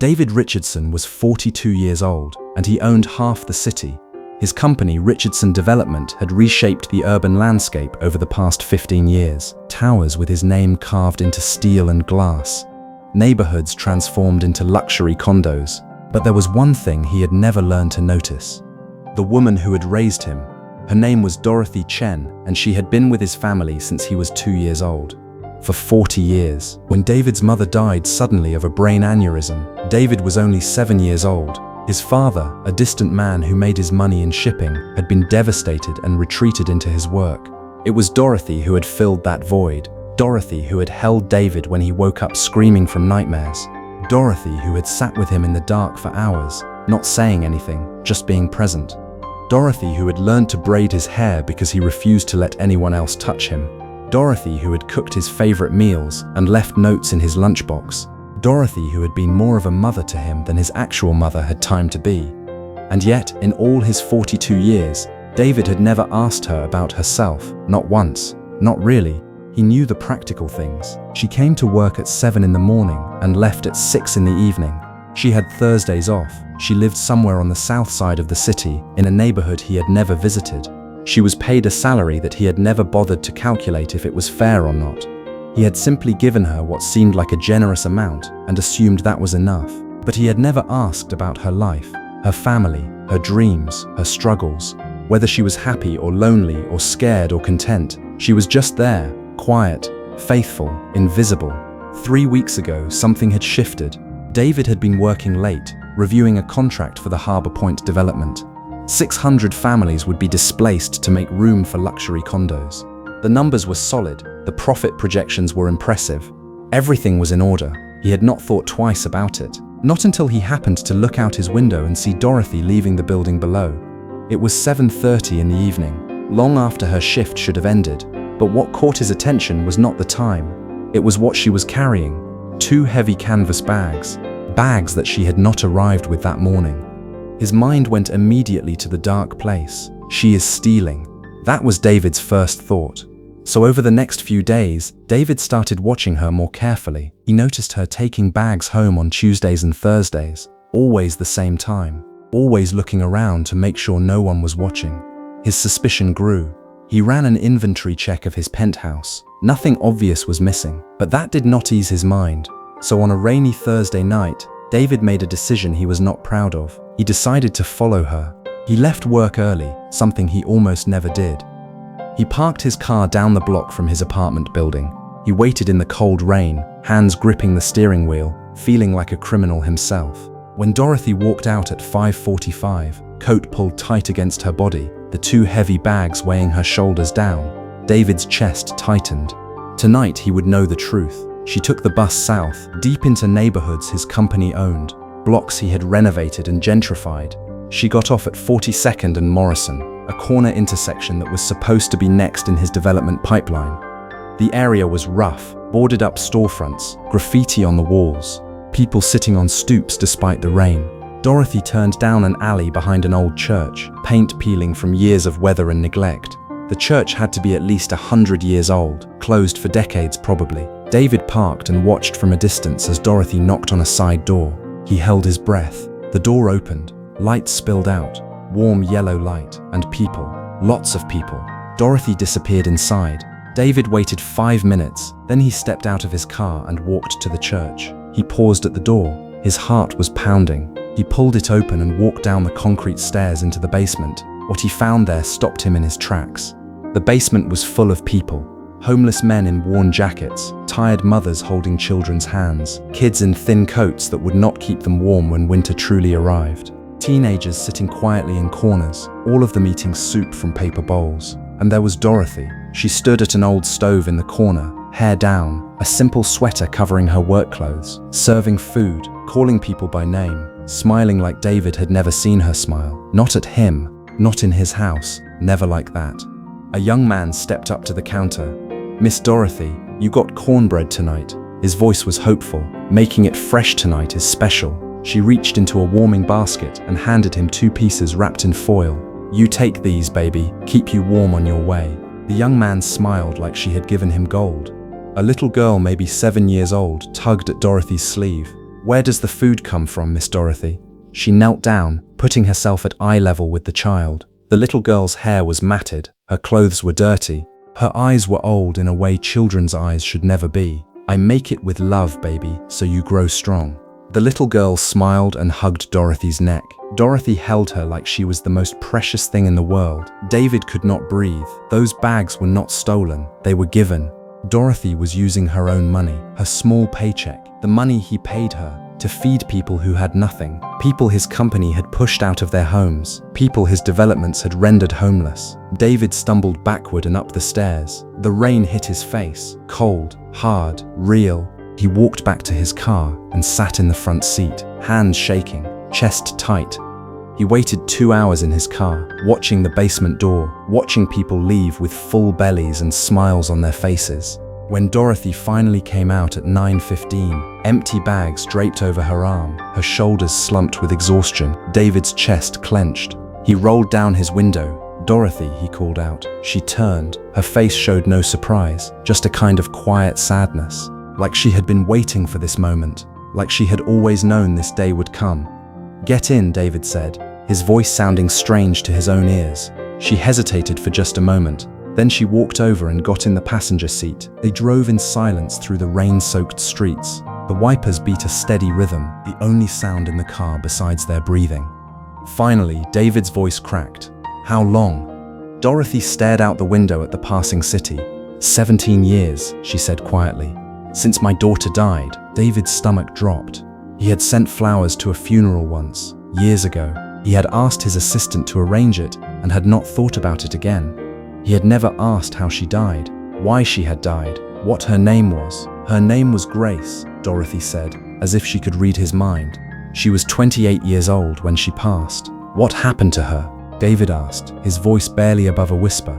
David Richardson was 42 years old, and he owned half the city. His company, Richardson Development, had reshaped the urban landscape over the past 15 years. Towers with his name carved into steel and glass. Neighborhoods transformed into luxury condos. But there was one thing he had never learned to notice. The woman who had raised him. Her name was Dorothy Chen, and she had been with his family since he was 2 years old. For 40 years. When David's mother died suddenly of a brain aneurysm, David was only 7 years old. His father, a distant man who made his money in shipping, had been devastated and retreated into his work. It was Dorothy who had filled that void. Dorothy who had held David when he woke up screaming from nightmares. Dorothy who had sat with him in the dark for hours, not saying anything, just being present. Dorothy who had learned to braid his hair because he refused to let anyone else touch him. Dorothy who had cooked his favorite meals and left notes in his lunchbox. Dorothy who had been more of a mother to him than his actual mother had time to be. And yet, in all his 42 years, David had never asked her about herself, not once, not really. He knew the practical things. She came to work at 7 in the morning and left at 6 in the evening. She had Thursdays off. She lived somewhere on the south side of the city, in a neighborhood he had never visited. She was paid a salary that he had never bothered to calculate if it was fair or not. He had simply given her what seemed like a generous amount and assumed that was enough. But he had never asked about her life, her family, her dreams, her struggles, whether she was happy or lonely or scared or content. She was just there, quiet, faithful, invisible. 3 weeks ago, something had shifted. David had been working late, reviewing a contract for the Harbor Point development. 600 families would be displaced to make room for luxury condos. The numbers were solid, the profit projections were impressive. Everything was in order. He had not thought twice about it. Not until he happened to look out his window and see Dorothy leaving the building below. It was 7:30 in the evening, long after her shift should have ended. But what caught his attention was not the time. It was what she was carrying. 2 heavy canvas bags. Bags that she had not arrived with that morning. His mind went immediately to the dark place. She is stealing. That was David's first thought. So over the next few days, David started watching her more carefully. He noticed her taking bags home on Tuesdays and Thursdays, always the same time, always looking around to make sure no one was watching. His suspicion grew. He ran an inventory check of his penthouse. Nothing obvious was missing, but that did not ease his mind. So on a rainy Thursday night, David made a decision he was not proud of. He decided to follow her. He left work early, something he almost never did. He parked his car down the block from his apartment building. He waited in the cold rain, hands gripping the steering wheel, feeling like a criminal himself. When Dorothy walked out at 5:45, coat pulled tight against her body, the 2 heavy bags weighing her shoulders down, David's chest tightened. Tonight he would know the truth. She took the bus south, deep into neighborhoods his company owned, blocks he had renovated and gentrified. She got off at 42nd and Morrison, a corner intersection that was supposed to be next in his development pipeline. The area was rough, boarded up storefronts, graffiti on the walls, people sitting on stoops despite the rain. Dorothy turned down an alley behind an old church, paint peeling from years of weather and neglect. The church had to be at least 100 years old, closed for decades probably. David parked and watched from a distance as Dorothy knocked on a side door. He held his breath. The door opened. Light spilled out. Warm yellow light. And people. Lots of people. Dorothy disappeared inside. David waited 5 minutes. Then he stepped out of his car and walked to the church. He paused at the door. His heart was pounding. He pulled it open and walked down the concrete stairs into the basement. What he found there stopped him in his tracks. The basement was full of people. Homeless men in worn jackets, tired mothers holding children's hands, kids in thin coats that would not keep them warm when winter truly arrived. Teenagers sitting quietly in corners, all of them eating soup from paper bowls. And there was Dorothy. She stood at an old stove in the corner, hair down, a simple sweater covering her work clothes, serving food, calling people by name, smiling like David had never seen her smile. Not at him, not in his house, never like that. A young man stepped up to the counter. "Miss Dorothy, you got cornbread tonight." His voice was hopeful. "Making it fresh tonight is special." She reached into a warming basket and handed him 2 pieces wrapped in foil. "You take these, baby. Keep you warm on your way." The young man smiled like she had given him gold. A little girl, maybe 7 years old, tugged at Dorothy's sleeve. "Where does the food come from, Miss Dorothy?" She knelt down, putting herself at eye level with the child. The little girl's hair was matted, her clothes were dirty, her eyes were old in a way children's eyes should never be. "I make it with love, baby, so you grow strong." The little girl smiled and hugged Dorothy's neck. Dorothy held her like she was the most precious thing in the world. David could not breathe. Those bags were not stolen, they were given. Dorothy was using her own money, her small paycheck, the money he paid her, to feed people who had nothing, people his company had pushed out of their homes, people his developments had rendered homeless. David stumbled backward and up the stairs. The rain hit his face, cold, hard, real. He walked back to his car and sat in the front seat, hands shaking, chest tight. He waited 2 hours in his car, watching the basement door, watching people leave with full bellies and smiles on their faces. When Dorothy finally came out at 9:15, empty bags draped over her arm, her shoulders slumped with exhaustion, David's chest clenched. He rolled down his window. "Dorothy," he called out. She turned. Her face showed no surprise, just a kind of quiet sadness, like she had been waiting for this moment, like she had always known this day would come. "Get in," David said, his voice sounding strange to his own ears. She hesitated for just a moment. Then she walked over and got in the passenger seat. They drove in silence through the rain-soaked streets. The wipers beat a steady rhythm, the only sound in the car besides their breathing. Finally, David's voice cracked. "How long?" Dorothy stared out the window at the passing city. 17 years, she said quietly. "Since my daughter died." David's stomach dropped. He had sent flowers to a funeral once, years ago. He had asked his assistant to arrange it and had not thought about it again. He had never asked how she died, why she had died, what her name was. "Her name was Grace," Dorothy said, as if she could read his mind. "She was 28 years old when she passed." "What happened to her?" David asked, his voice barely above a whisper.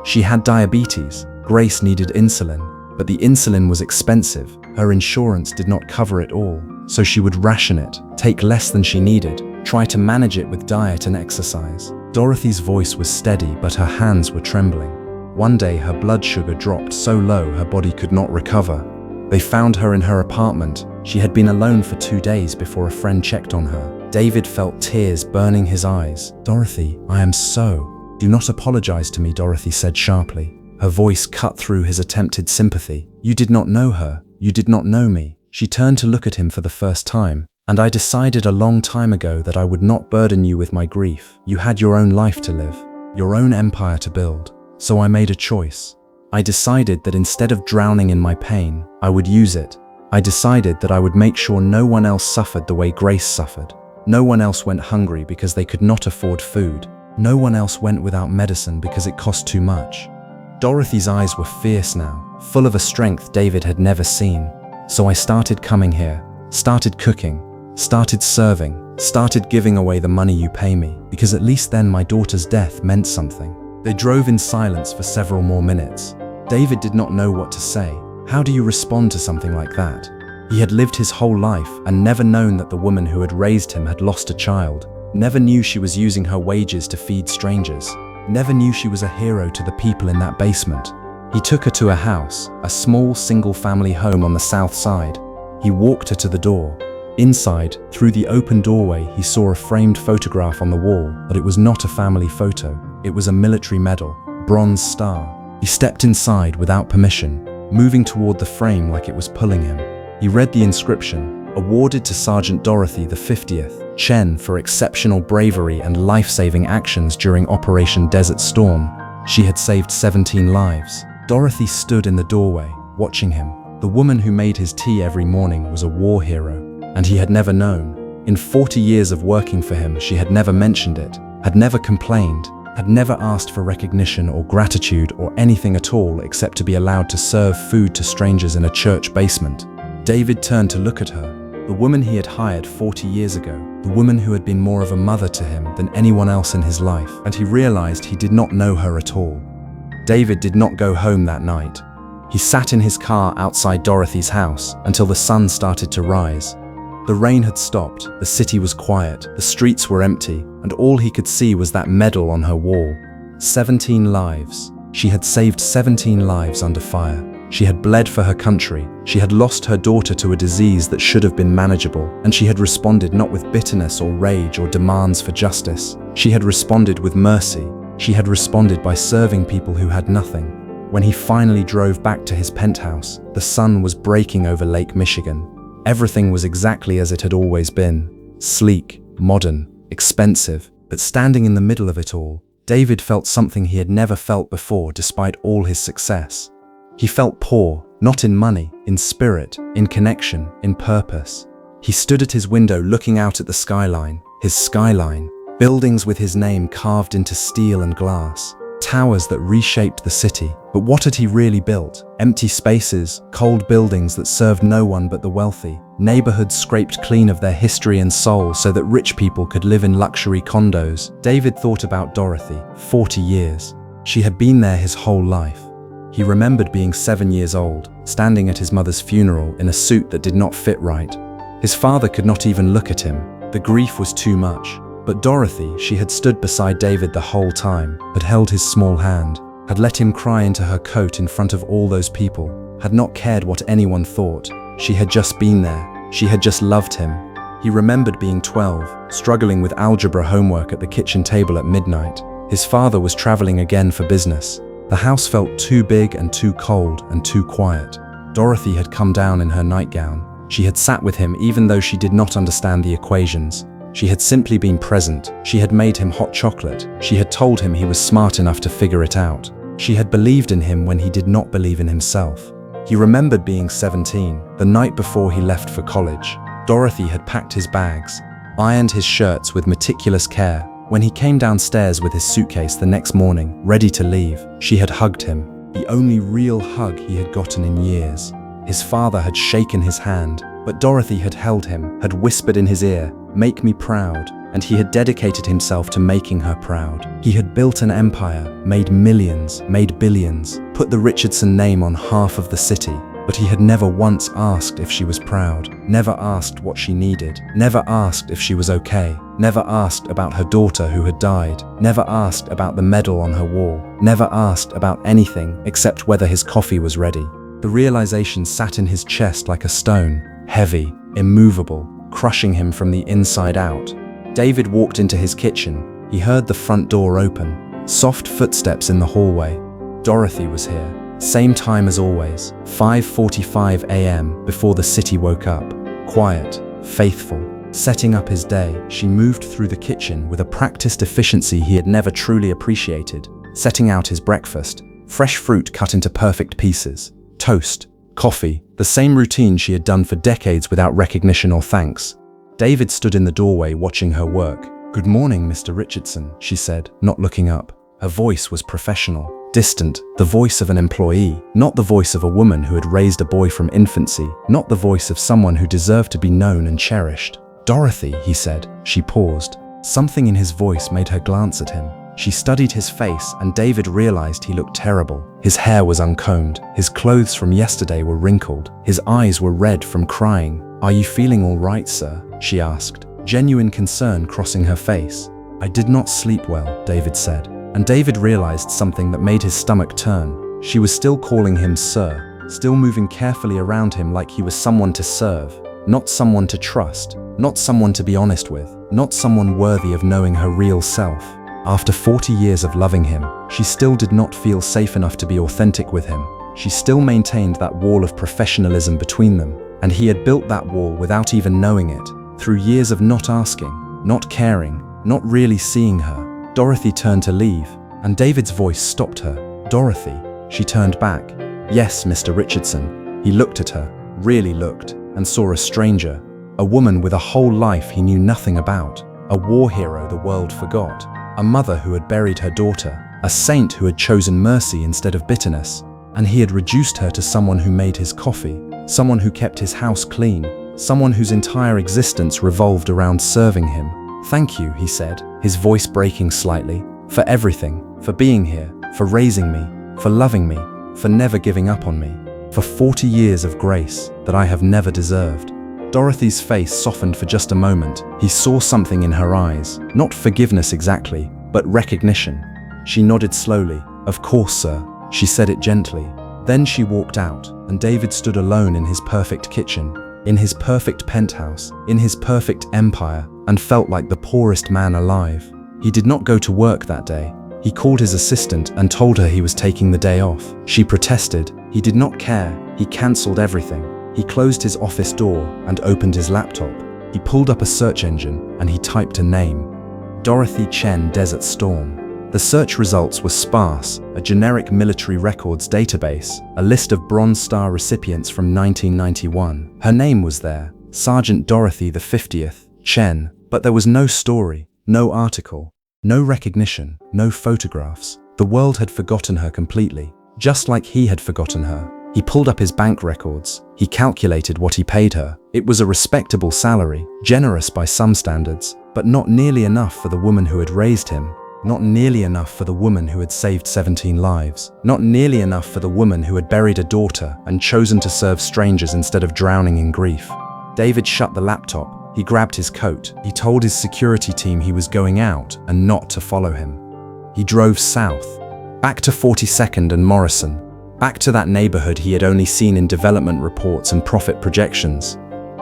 "She had diabetes. Grace needed insulin, but the insulin was expensive. Her insurance did not cover it all, so she would ration it, take less than she needed, try to manage it with diet and exercise." Dorothy's voice was steady, but her hands were trembling. One day her blood sugar dropped so low her body could not recover. They found her in her apartment. She had been alone for 2 days before a friend checked on her. David felt tears burning his eyes. "Dorothy, I am so..." "Do not apologize to me," Dorothy said sharply. Her voice cut through his attempted sympathy. "You did not know her. You did not know me." She turned to look at him for the first time. "And I decided a long time ago that I would not burden you with my grief. You had your own life to live, your own empire to build. So I made a choice. I decided that instead of drowning in my pain, I would use it. I decided that I would make sure no one else suffered the way Grace suffered. No one else went hungry because they could not afford food. No one else went without medicine because it cost too much." Dorothy's eyes were fierce now, full of a strength David had never seen. "So I started coming here, started cooking, started serving, started giving away the money you pay me, because at least then my daughter's death meant something." They drove in silence for several more minutes. David did not know what to say. How do you respond to something like that? He had lived his whole life and never known that the woman who had raised him had lost a child, never knew she was using her wages to feed strangers, never knew she was a hero to the people in that basement. He took her to a house, a small single-family home on the south side. He walked her to the door. Inside, through the open doorway, he saw a framed photograph on the wall, but it was not a family photo. It was a military medal, bronze star. He stepped inside without permission, moving toward the frame like it was pulling him. He read the inscription, "Awarded to Sergeant Dorothy the 50th, Chen for exceptional bravery and life-saving actions during Operation Desert Storm. She had saved 17 lives." Dorothy stood in the doorway, watching him. The woman who made his tea every morning was a war hero, and he had never known. In 40 years of working for him, she had never mentioned it, had never complained, had never asked for recognition or gratitude or anything at all except to be allowed to serve food to strangers in a church basement. David turned to look at her, the woman he had hired 40 years ago, the woman who had been more of a mother to him than anyone else in his life, and he realized he did not know her at all. David did not go home that night. He sat in his car outside Dorothy's house until the sun started to rise. The rain had stopped, the city was quiet, the streets were empty, and all he could see was that medal on her wall. 17 lives. She had saved 17 lives under fire. She had bled for her country. She had lost her daughter to a disease that should have been manageable, and she had responded not with bitterness or rage or demands for justice. She had responded with mercy. She had responded by serving people who had nothing. When he finally drove back to his penthouse, the sun was breaking over Lake Michigan. Everything was exactly as it had always been. Sleek, modern, expensive, but standing in the middle of it all, David felt something he had never felt before despite all his success. He felt poor, not in money, in spirit, in connection, in purpose. He stood at his window looking out at the skyline, his skyline, buildings with his name carved into steel and glass, towers that reshaped the city. But what had he really built? Empty spaces, cold buildings that served no one but the wealthy, neighborhoods scraped clean of their history and soul so that rich people could live in luxury condos. David thought about Dorothy, 40 years. She had been there his whole life. He remembered being 7 years old, standing at his mother's funeral in a suit that did not fit right. His father could not even look at him. The grief was too much. But Dorothy, she had stood beside David the whole time, had held his small hand, had let him cry into her coat in front of all those people, had not cared what anyone thought. She had just been there. She had just loved him. He remembered being 12, struggling with algebra homework at the kitchen table at midnight. His father was traveling again for business. The house felt too big and too cold and too quiet. Dorothy had come down in her nightgown. She had sat with him even though she did not understand the equations. She had simply been present. She had made him hot chocolate. She had told him he was smart enough to figure it out. She had believed in him when he did not believe in himself. He remembered being 17, the night before he left for college. Dorothy had packed his bags, ironed his shirts with meticulous care. When he came downstairs with his suitcase the next morning, ready to leave, she had hugged him, the only real hug he had gotten in years. His father had shaken his hand, but Dorothy had held him, had whispered in his ear, "Make me proud," and he had dedicated himself to making her proud. He had built an empire, made millions, made billions, put the Richardson name on half of the city, but he had never once asked if she was proud, never asked what she needed, never asked if she was okay, never asked about her daughter who had died, never asked about the medal on her wall, never asked about anything except whether his coffee was ready. The realization sat in his chest like a stone, heavy, immovable, crushing him from the inside out. David walked into his kitchen. He heard the front door open, soft footsteps in the hallway. Dorothy was here, same time as always, 5:45 a.m. before the city woke up. Quiet, faithful, setting up his day. She moved through the kitchen with a practiced efficiency he had never truly appreciated, setting out his breakfast, fresh fruit cut into perfect pieces, toast, coffee, the same routine she had done for decades without recognition or thanks. David stood in the doorway watching her work. "Good morning, Mr. Richardson," she said, not looking up. Her voice was professional, distant, the voice of an employee, not the voice of a woman who had raised a boy from infancy, not the voice of someone who deserved to be known and cherished. "Dorothy," he said. She paused. Something in his voice made her glance at him. She studied his face, and David realized he looked terrible. His hair was uncombed, his clothes from yesterday were wrinkled, his eyes were red from crying. "Are you feeling all right, sir?" she asked, genuine concern crossing her face. "I did not sleep well," David said. And David realized something that made his stomach turn. She was still calling him sir, still moving carefully around him like he was someone to serve, not someone to trust, not someone to be honest with, not someone worthy of knowing her real self. After 40 years of loving him, she still did not feel safe enough to be authentic with him. She still maintained that wall of professionalism between them, and he had built that wall without even knowing it, through years of not asking, not caring, not really seeing her. Dorothy turned to leave, and David's voice stopped her. "Dorothy." She turned back. "Yes, Mr. Richardson." He looked at her, really looked, and saw a stranger, a woman with a whole life he knew nothing about, a war hero the world forgot, a mother who had buried her daughter, a saint who had chosen mercy instead of bitterness, and he had reduced her to someone who made his coffee, someone who kept his house clean, someone whose entire existence revolved around serving him. "Thank you," he said, his voice breaking slightly, "for everything, for being here, for raising me, for loving me, for never giving up on me, for 40 years of grace that I have never deserved." Dorothy's face softened for just a moment. He saw something in her eyes, not forgiveness exactly, but recognition. She nodded slowly. "Of course, sir." She said it gently, Then she walked out, and David stood alone in his perfect kitchen, in his perfect penthouse, in his perfect empire, and felt like the poorest man alive. He did not go to work that day. He called his assistant and told her he was taking the day off. She protested. He did not care. He cancelled everything. He closed his office door and opened his laptop. He pulled up a search engine and he typed a name: Dorothy Chen, Desert Storm. The search results were sparse: a generic military records database, a list of Bronze Star recipients from 1991. Her name was there, Sergeant Dorothy the 50th, Chen, but there was no story, no article, no recognition, no photographs. The world had forgotten her completely, just like he had forgotten her. He pulled up his bank records. He calculated what he paid her. It was a respectable salary, generous by some standards, but not nearly enough for the woman who had raised him. Not nearly enough for the woman who had saved 17 lives. Not nearly enough for the woman who had buried a daughter and chosen to serve strangers instead of drowning in grief. David shut the laptop. He grabbed his coat. He told his security team he was going out and not to follow him. He drove south, back to 42nd and Morrison, back to that neighborhood he had only seen in development reports and profit projections.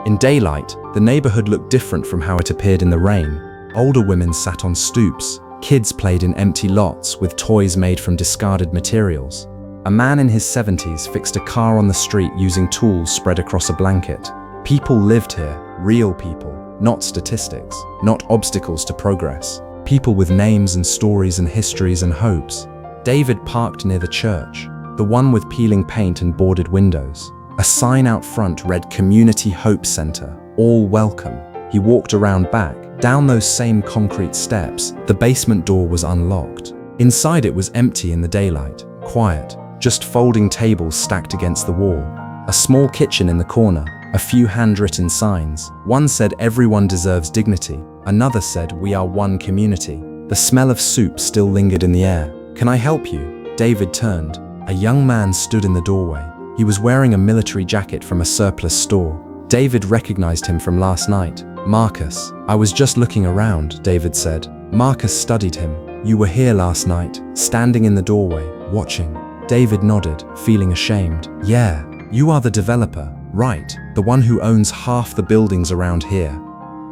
In daylight, the neighborhood looked different from how it appeared in the rain. Older women sat on stoops. Kids played in empty lots with toys made from discarded materials. A man in his 70s fixed a car on the street using tools spread across a blanket. People lived here, real people, not statistics, not obstacles to progress. People with names and stories and histories and hopes. David parked near the church, the one with peeling paint and boarded windows. A sign out front read Community Hope Center, all welcome. He walked around back, down those same concrete steps. The basement door was unlocked. Inside it was empty in the daylight, quiet, just folding tables stacked against the wall. A small kitchen in the corner, a few handwritten signs. One said, "Everyone deserves dignity." Another said, "We are one community." The smell of soup still lingered in the air. "Can I help you?" David turned. A young man stood in the doorway. He was wearing a military jacket from a surplus store. David recognized him from last night. "Marcus, I was just looking around," David said. Marcus studied him. "You were here last night, standing in the doorway, watching." David nodded, feeling ashamed. "Yeah, you are the developer, right? The one who owns half the buildings around here."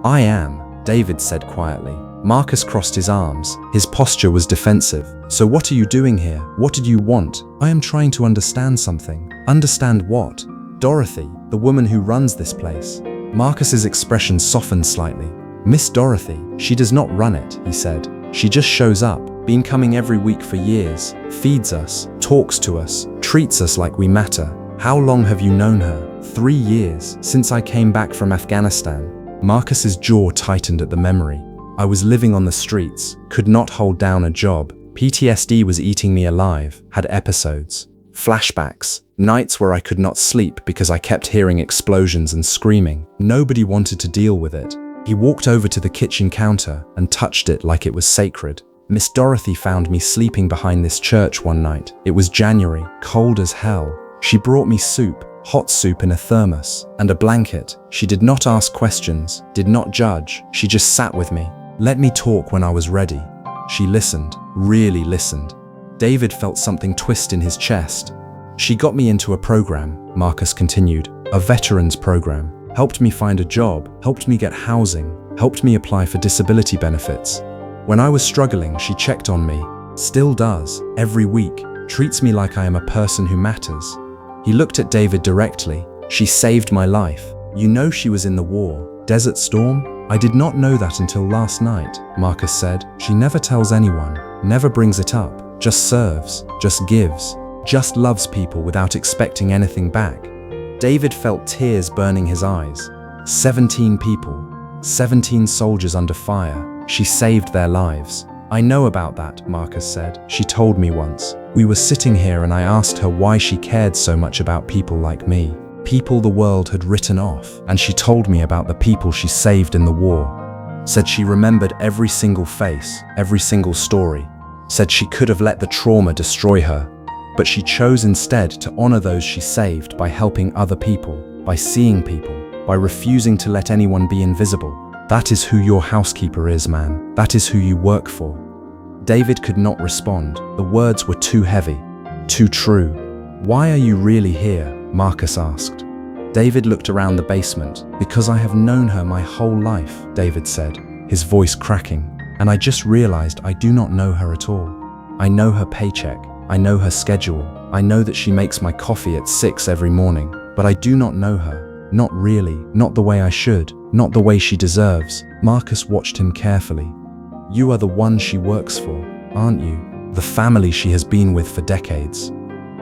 "I am," David said quietly. Marcus crossed his arms. His posture was defensive. "So what are you doing here? What did you want?" "I am trying to understand something." "Understand what?" "Dorothy, the woman who runs this place." Marcus's expression softened slightly. "Miss Dorothy, she does not run it," he said. "She just shows up, been coming every week for years, feeds us, talks to us, treats us like we matter." "How long have you known her?" 3 years, since I came back from Afghanistan." Marcus's jaw tightened at the memory. "I was living on the streets, could not hold down a job. PTSD was eating me alive, had episodes. Flashbacks, nights where I could not sleep because I kept hearing explosions and screaming. Nobody wanted to deal with it." He walked over to the kitchen counter and touched it like it was sacred. "Miss Dorothy found me sleeping behind this church one night. It was January, cold as hell. She brought me soup, hot soup in a thermos, and a blanket. She did not ask questions, did not judge. She just sat with me. Let me talk when I was ready. She listened, really listened." David felt something twist in his chest. "She got me into a program," Marcus continued, "a veterans program. Helped me find a job, helped me get housing, helped me apply for disability benefits. When I was struggling, she checked on me. Still does, every week. Treats me like I am a person who matters." He looked at David directly. "She saved my life. You know she was in the war. Desert Storm?" "I did not know that until last night," Marcus said. "She never tells anyone, never brings it up. Just serves, just gives, just loves people without expecting anything back." David felt tears burning his eyes. 17 people, 17 soldiers under fire. She saved their lives. "I know about that," Marcus said. "She told me once. We were sitting here and I asked her why she cared so much about people like me. People the world had written off, and she told me about the people she saved in the war. Said she remembered every single face, every single story. Said she could have let the trauma destroy her, but she chose instead to honor those she saved by helping other people, by seeing people, by refusing to let anyone be invisible. That is who your housekeeper is, man. That is who you work for." David could not respond. The words were too heavy, too true. "Why are you really here?" Marcus asked. David looked around the basement. "Because I have known her my whole life," David said, his voice cracking. "And I just realized I do not know her at all. I know her paycheck. I know her schedule. I know that she makes my coffee at 6 every morning. But I do not know her. Not really. Not the way I should. Not the way she deserves." Marcus watched him carefully. "You are the one she works for, aren't you? The family she has been with for decades."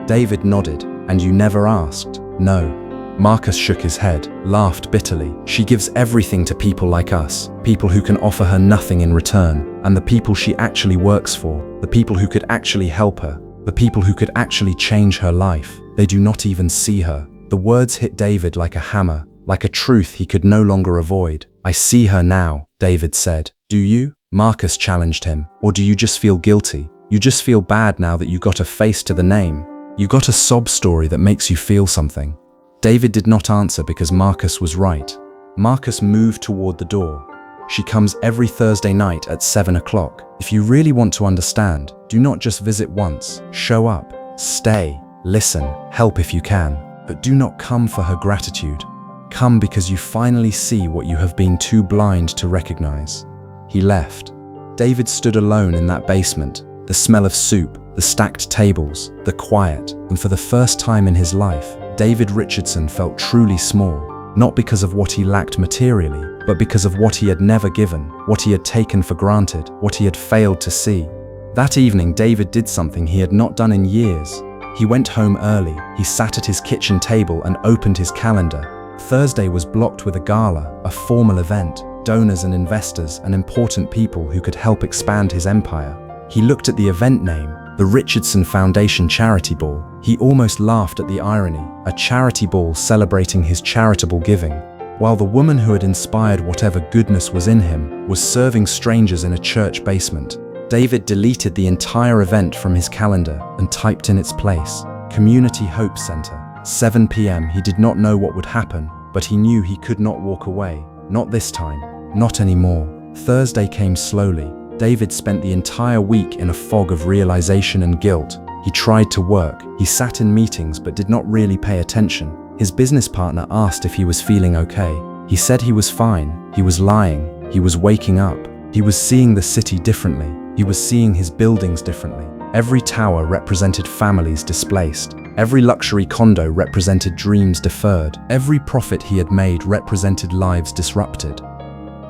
David nodded. "And you never asked?" "No." Marcus shook his head, laughed bitterly. "She gives everything to people like us, people who can offer her nothing in return, and the people she actually works for, the people who could actually help her, the people who could actually change her life. They do not even see her." The words hit David like a hammer, like a truth he could no longer avoid. "I see her now," David said. "Do you?" Marcus challenged him. "Or do you just feel guilty? You just feel bad now that you got a face to the name? You got a sob story that makes you feel something?" David did not answer because Marcus was right. Marcus moved toward the door. "She comes every Thursday night at 7 o'clock. If you really want to understand, do not just visit once. Show up, stay, listen, help if you can. But do not come for her gratitude. Come because you finally see what you have been too blind to recognize." He left. David stood alone in that basement, the smell of soup, the stacked tables, the quiet, and for the first time in his life, David Richardson felt truly small, not because of what he lacked materially, but because of what he had never given, what he had taken for granted, what he had failed to see. That evening, David did something he had not done in years. He went home early. He sat at his kitchen table and opened his calendar. Thursday was blocked with a gala, a formal event, donors and investors and important people who could help expand his empire. He looked at the event name, the Richardson Foundation Charity Ball. He almost laughed at the irony, a charity ball celebrating his charitable giving, while the woman who had inspired whatever goodness was in him was serving strangers in a church basement. David deleted the entire event from his calendar and typed in its place, Community Hope Center, 7 p.m. He did not know what would happen, but he knew he could not walk away. Not this time, not anymore. Thursday came slowly. David spent the entire week in a fog of realization and guilt. He tried to work, he sat in meetings but did not really pay attention. His business partner asked if he was feeling okay. He said he was fine. He was lying. He was waking up. He was seeing the city differently. He was seeing his buildings differently. Every tower represented families displaced. Every luxury condo represented dreams deferred. Every profit he had made represented lives disrupted.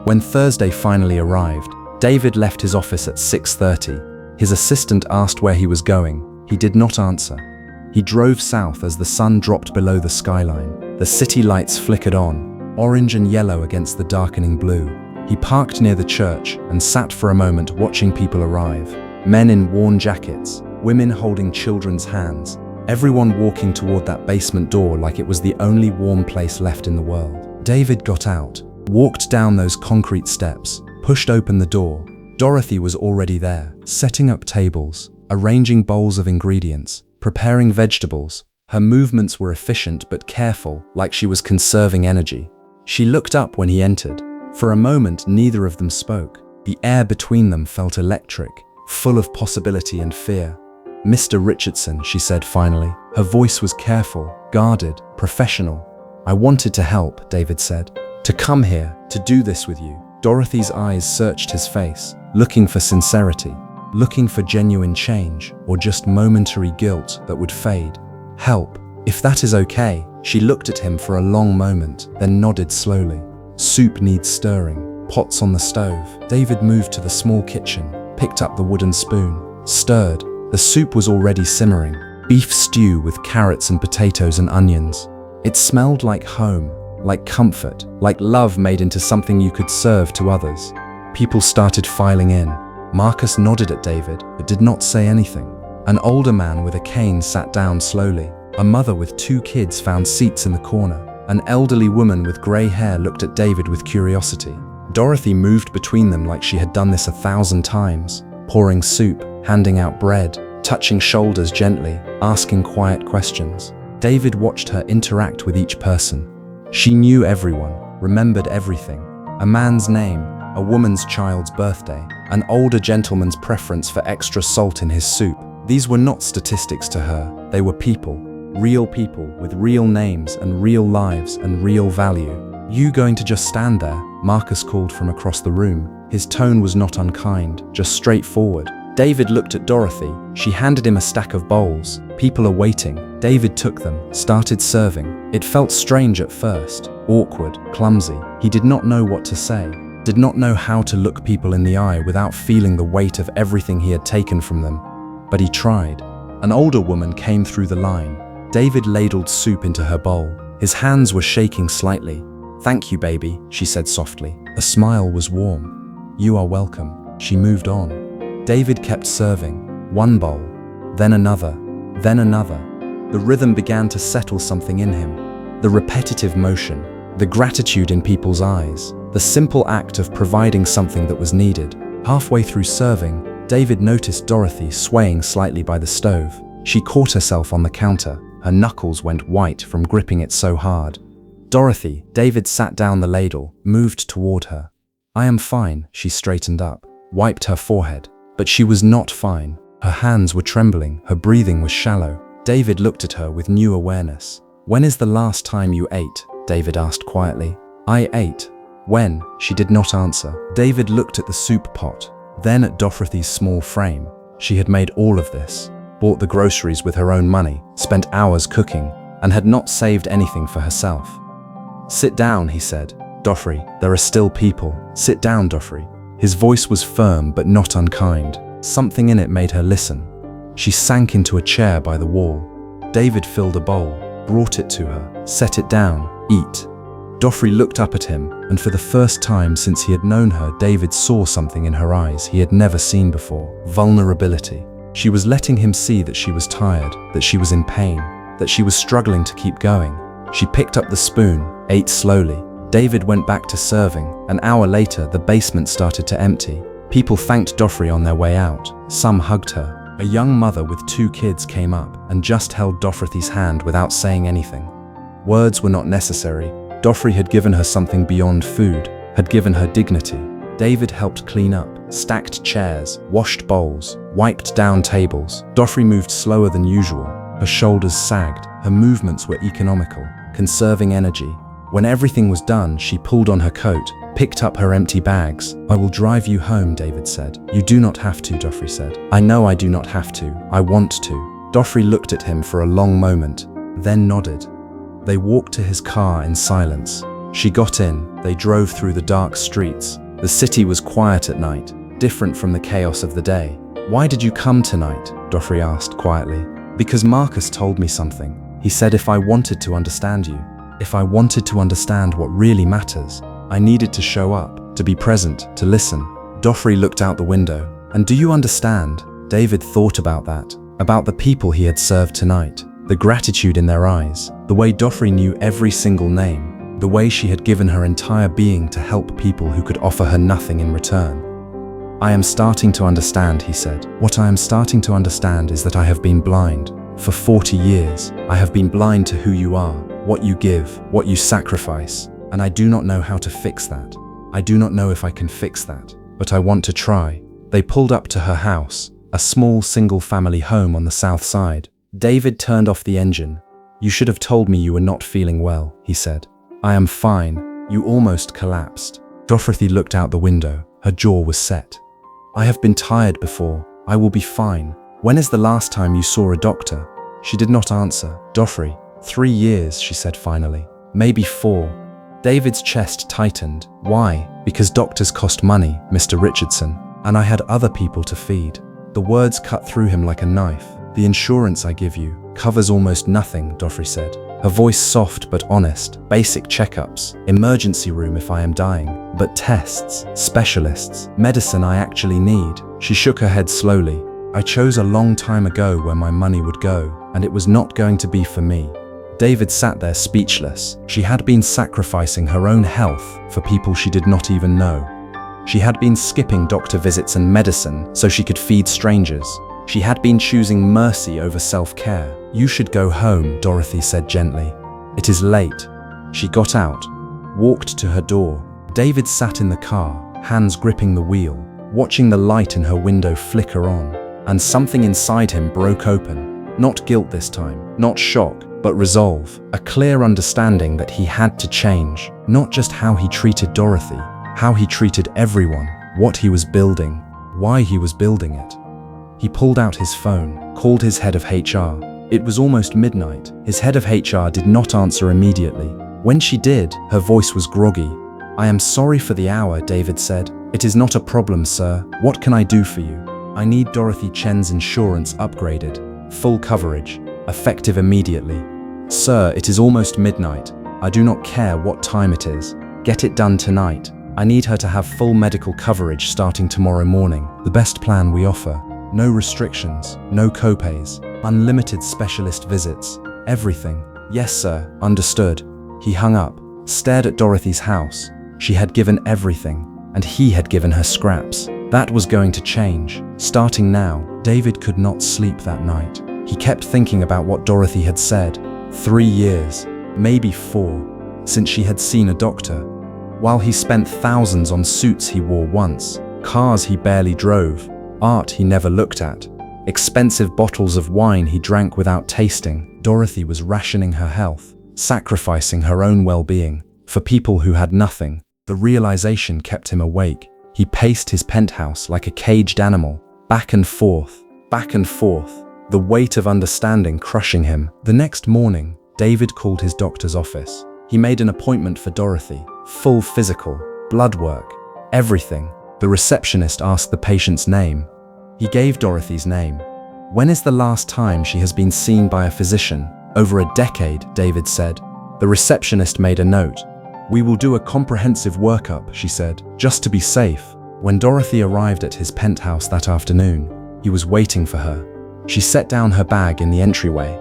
When Thursday finally arrived, David left his office at 6:30. His assistant asked where he was going. He did not answer. He drove south as the sun dropped below the skyline. The city lights flickered on, orange and yellow against the darkening blue. He parked near the church and sat for a moment watching people arrive. Men in worn jackets, women holding children's hands, everyone walking toward that basement door like it was the only warm place left in the world. David got out, walked down those concrete steps, pushed open the door. Dorothy was already there, setting up tables, arranging bowls of ingredients, preparing vegetables. Her movements were efficient but careful, like she was conserving energy. She looked up when he entered. For a moment, neither of them spoke. The air between them felt electric, full of possibility and fear. "Mr. Richardson," she said finally. Her voice was careful, guarded, professional. "I wanted to help," David said. "To come here, to do this with you." Dorothy's eyes searched his face, looking for sincerity, looking for genuine change, or just momentary guilt that would fade. "Help, if that is okay." She looked at him for a long moment, then nodded slowly. "Soup needs stirring. Pots on the stove." David moved to the small kitchen, picked up the wooden spoon, stirred. The soup was already simmering. Beef stew with carrots and potatoes and onions. It smelled like home, like comfort, like love made into something you could serve to others. People started filing in. Marcus nodded at David, but did not say anything. An older man with a cane sat down slowly. A mother with 2 kids found seats in the corner. An elderly woman with grey hair looked at David with curiosity. Dorothy moved between them like she had done this 1,000 times, pouring soup, handing out bread, touching shoulders gently, asking quiet questions. David watched her interact with each person. She knew everyone, remembered everything. A man's name, a woman's child's birthday, an older gentleman's preference for extra salt in his soup. These were not statistics to her, they were people. Real people with real names and real lives and real value. You going to just stand there? Marcus called from across the room. His tone was not unkind, just straightforward. David looked at Dorothy. She handed him a stack of bowls. People are waiting. David took them, started serving. It felt strange at first, awkward, clumsy. He did not know what to say, did not know how to look people in the eye without feeling the weight of everything he had taken from them. But he tried. An older woman came through the line. David ladled soup into her bowl. His hands were shaking slightly. "Thank you, baby," she said softly. A smile was warm. "You are welcome." She moved on. David kept serving. One bowl, then another, then another. The rhythm began to settle something in him. The repetitive motion, the gratitude in people's eyes, the simple act of providing something that was needed. Halfway through serving, David noticed Dorothy swaying slightly by the stove. She caught herself on the counter. Her knuckles went white from gripping it so hard. "Dorothy," David sat down the ladle, moved toward her. "I am fine," she straightened up, wiped her forehead. But she was not fine. Her hands were trembling, her breathing was shallow. David looked at her with new awareness. "When is the last time you ate?" David asked quietly. "I ate." "When?" She did not answer. David looked at the soup pot, then at Dorothy's small frame. She had made all of this, bought the groceries with her own money, spent hours cooking, and had not saved anything for herself. "Sit down," he said. "Dorothy, there are still people. Sit down, Dorothy." His voice was firm but not unkind. Something in it made her listen. She sank into a chair by the wall. David filled a bowl, brought it to her, set it down. "Eat." Dorothy looked up at him, and for the first time since he had known her, David saw something in her eyes he had never seen before. Vulnerability. She was letting him see that she was tired, that she was in pain, that she was struggling to keep going. She picked up the spoon, ate slowly. David went back to serving. An hour later, the basement started to empty. People thanked Dorothy on their way out. Some hugged her. A young mother with 2 kids came up and just held Dorothy's hand without saying anything. Words were not necessary. Dorothy had given her something beyond food, had given her dignity. David helped clean up, stacked chairs, washed bowls, wiped down tables. Dorothy moved slower than usual. Her shoulders sagged. Her movements were economical, conserving energy. When everything was done, she pulled on her coat, picked up her empty bags. "I will drive you home," David said. "You do not have to," Dorothy said. "I know I do not have to. I want to." Dorothy looked at him for a long moment, then nodded. They walked to his car in silence. She got in. They drove through the dark streets. The city was quiet at night, different from the chaos of the day. "Why did you come tonight?" Dorothy asked quietly. "Because Marcus told me something. He said if I wanted to understand you, if I wanted to understand what really matters, I needed to show up, to be present, to listen." Dorothy looked out the window. "And do you understand?" David thought about that, about the people he had served tonight, the gratitude in their eyes, the way Dorothy knew every single name, the way she had given her entire being to help people who could offer her nothing in return. "I am starting to understand," he said. "What I am starting to understand is that I have been blind. For 40 years, I have been blind to who you are, what you give, what you sacrifice, and I do not know how to fix that. I do not know if I can fix that, but I want to try." They pulled up to her house, a small single-family home on the south side. David turned off the engine. "You should have told me you were not feeling well," he said. "I am fine. You almost collapsed." Dorothy looked out the window. Her jaw was set. "I have been tired before. I will be fine. When is the last time you saw a doctor?" She did not answer. "Dorothy, 3 years," she said finally. "Maybe 4. David's chest tightened. "Why?" "Because doctors cost money, Mr. Richardson, and I had other people to feed." The words cut through him like a knife. "The insurance I give you covers almost nothing," Dorothy said. Her voice soft but honest. "Basic checkups, emergency room if I am dying, but tests, specialists, medicine I actually need." She shook her head slowly. "I chose a long time ago where my money would go, and it was not going to be for me." David sat there speechless. She had been sacrificing her own health for people she did not even know. She had been skipping doctor visits and medicine so she could feed strangers. She had been choosing mercy over self-care. "You should go home," Dorothy said gently. "It is late." She got out, walked to her door. David sat in the car, hands gripping the wheel, watching the light in her window flicker on, and something inside him broke open. Not guilt this time, not shock, but resolve. A clear understanding that he had to change. Not just how he treated Dorothy, how he treated everyone, what he was building, why he was building it. He pulled out his phone, called his head of HR. It was almost midnight. His head of HR did not answer immediately. When she did, her voice was groggy. "I am sorry for the hour," David said. "It is not a problem, sir. What can I do for you?" "I need Dorothy Chen's insurance upgraded. Full coverage. Effective immediately." "Sir, it is almost midnight. I do not care what time it is. Get it done tonight. I need her to have full medical coverage starting tomorrow morning. The best plan we offer. No restrictions, no copays, unlimited specialist visits, everything." "Yes, sir, understood." He hung up, stared at Dorothy's house. She had given everything, and he had given her scraps. That was going to change. Starting now, David could not sleep that night. He kept thinking about what Dorothy had said. 3 years, maybe 4, since she had seen a doctor. While he spent thousands on suits he wore once, cars he barely drove, art he never looked at, expensive bottles of wine he drank without tasting, Dorothy was rationing her health, sacrificing her own well-being, for people who had nothing. The realization kept him awake. He paced his penthouse like a caged animal, back and forth, the weight of understanding crushing him. The next morning, David called his doctor's office. He made an appointment for Dorothy, full physical, blood work, everything. The receptionist asked the patient's name. He gave Dorothy's name. "When is the last time she has been seen by a physician?" "Over a decade," David said. The receptionist made a note. "We will do a comprehensive workup," she said, "just to be safe." When Dorothy arrived at his penthouse that afternoon, he was waiting for her. She set down her bag in the entryway.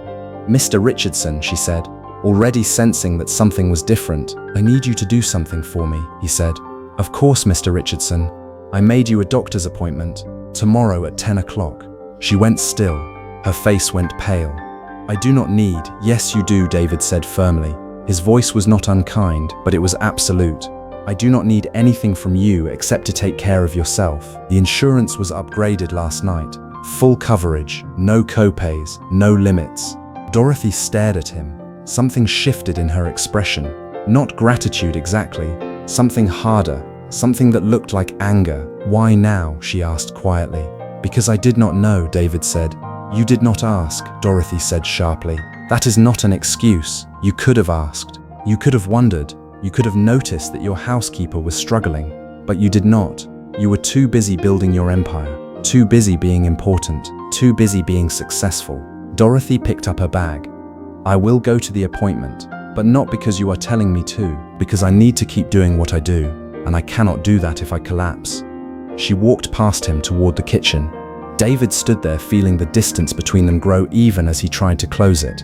"Mr. Richardson," she said, already sensing that something was different. "I need you to do something for me," he said. "Of course, Mr. Richardson. I made you a doctor's appointment. Tomorrow at 10 o'clock. She went still. Her face went pale. "I do not need." "Yes, you do," David said firmly. His voice was not unkind, but it was absolute. "I do not need anything from you except to take care of yourself. The insurance was upgraded last night. Full coverage, no copays, no limits." Dorothy stared at him. Something shifted in her expression. Not gratitude exactly, something harder, something that looked like anger. "Why now?" she asked quietly. "Because I did not know," David said. "You did not ask," Dorothy said sharply. "That is not an excuse. You could have asked. You could have wondered. You could have noticed that your housekeeper was struggling. But you did not. You were too busy building your empire. Too busy being important. Too busy being successful." Dorothy picked up her bag. "I will go to the appointment, but not because you are telling me to, because I need to keep doing what I do, and I cannot do that if I collapse." She walked past him toward the kitchen. David stood there feeling the distance between them grow even as he tried to close it.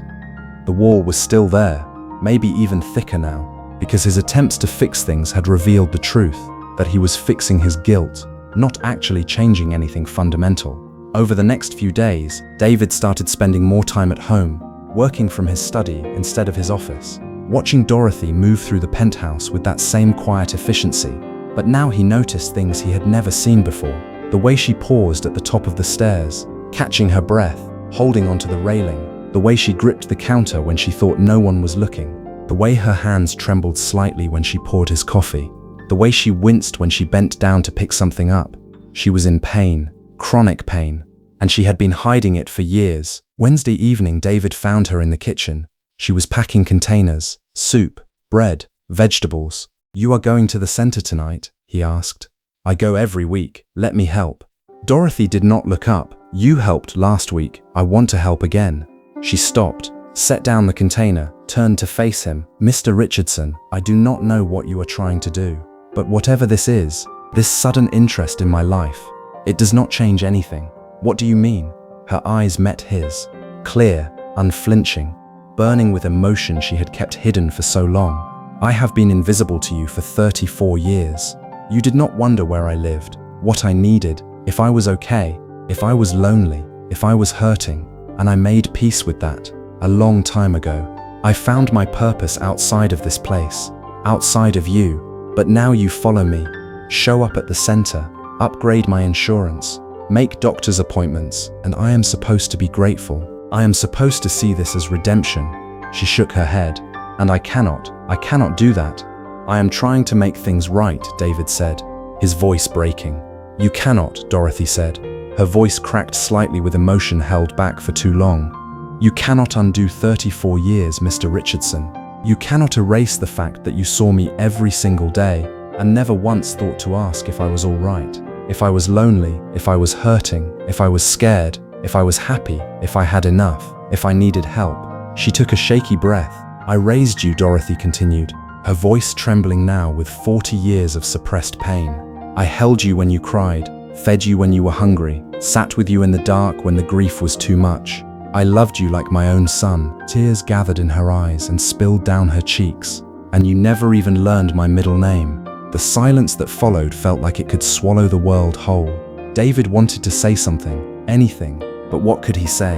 The wall was still there, maybe even thicker now, because his attempts to fix things had revealed the truth, that he was fixing his guilt, not actually changing anything fundamental. Over the next few days, David started spending more time at home, working from his study instead of his office, watching Dorothy move through the penthouse with that same quiet efficiency. But now he noticed things he had never seen before. The way she paused at the top of the stairs, catching her breath, holding onto the railing. The way she gripped the counter when she thought no one was looking. The way her hands trembled slightly when she poured his coffee. The way she winced when she bent down to pick something up. She was in pain, chronic pain, and she had been hiding it for years. Wednesday evening, David found her in the kitchen. She was packing containers, soup, bread, vegetables. "You are going to the center tonight?" he asked. "I go every week. Let me help." Dorothy did not look up. "You helped last week. I want to help again." She stopped, set down the container, turned to face him. "Mr. Richardson, I do not know what you are trying to do, but whatever this is, this sudden interest in my life, it does not change anything." "What do you mean?" Her eyes met his, clear, unflinching, burning with emotion she had kept hidden for so long. "I have been invisible to you for 34 years. You did not wonder where I lived, what I needed, if I was okay, if I was lonely, if I was hurting, and I made peace with that a long time ago. I found my purpose outside of this place, outside of you, but now you follow me, show up at the center, upgrade my insurance, make doctor's appointments, and I am supposed to be grateful. I am supposed to see this as redemption. She shook her head. And I cannot do that. I am trying to make things right, David said, his voice breaking. You cannot, Dorothy said. Her voice cracked slightly with emotion held back for too long. You cannot undo 34 years, Mr. Richardson. You cannot erase the fact that you saw me every single day and never once thought to ask if I was all right, if I was lonely, if I was hurting, if I was scared, if I was happy, if I had enough, if I needed help. She took a shaky breath. I raised you, Dorothy continued, her voice trembling now with 40 years of suppressed pain. I held you when you cried, fed you when you were hungry, sat with you in the dark when the grief was too much. I loved you like my own son. Tears gathered in her eyes and spilled down her cheeks. And you never even learned my middle name. The silence that followed felt like it could swallow the world whole. David wanted to say something, anything, but what could he say?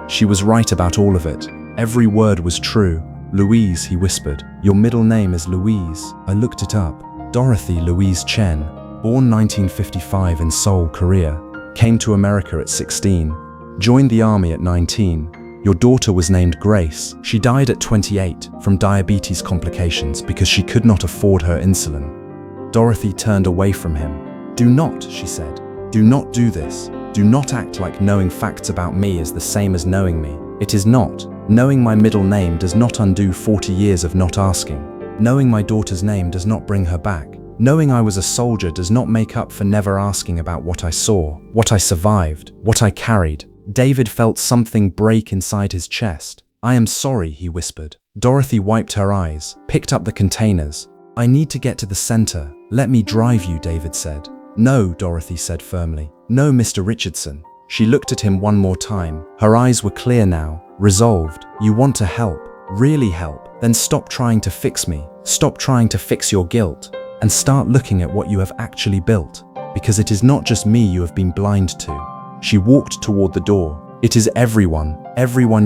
She was right about all of it. Every word was true. Louise, he whispered. Your middle name is Louise. I looked it up. Dorothy Louise Chen, born 1955 in Seoul, Korea, came to America at 16. Joined the army at 19. Your daughter was named Grace. She died at 28 from diabetes complications because she could not afford her insulin. Dorothy turned away from him. Do not, she said. Do not do this. Do not act like knowing facts about me is the same as knowing me. It is not. Knowing my middle name does not undo 40 years of not asking. Knowing my daughter's name does not bring her back. Knowing I was a soldier does not make up for never asking about what I saw, what I survived, what I carried. David felt something break inside his chest. I am sorry, he whispered. Dorothy wiped her eyes, picked up the containers. I need to get to the center. Let me drive you, David said. No, Dorothy said firmly. No, Mr. Richardson. She looked at him one more time. Her eyes were clear now, resolved. You want to help, really help. Then stop trying to fix me. Stop trying to fix your guilt. And start looking at what you have actually built. Because it is not just me you have been blind to. She walked toward the door. It is everyone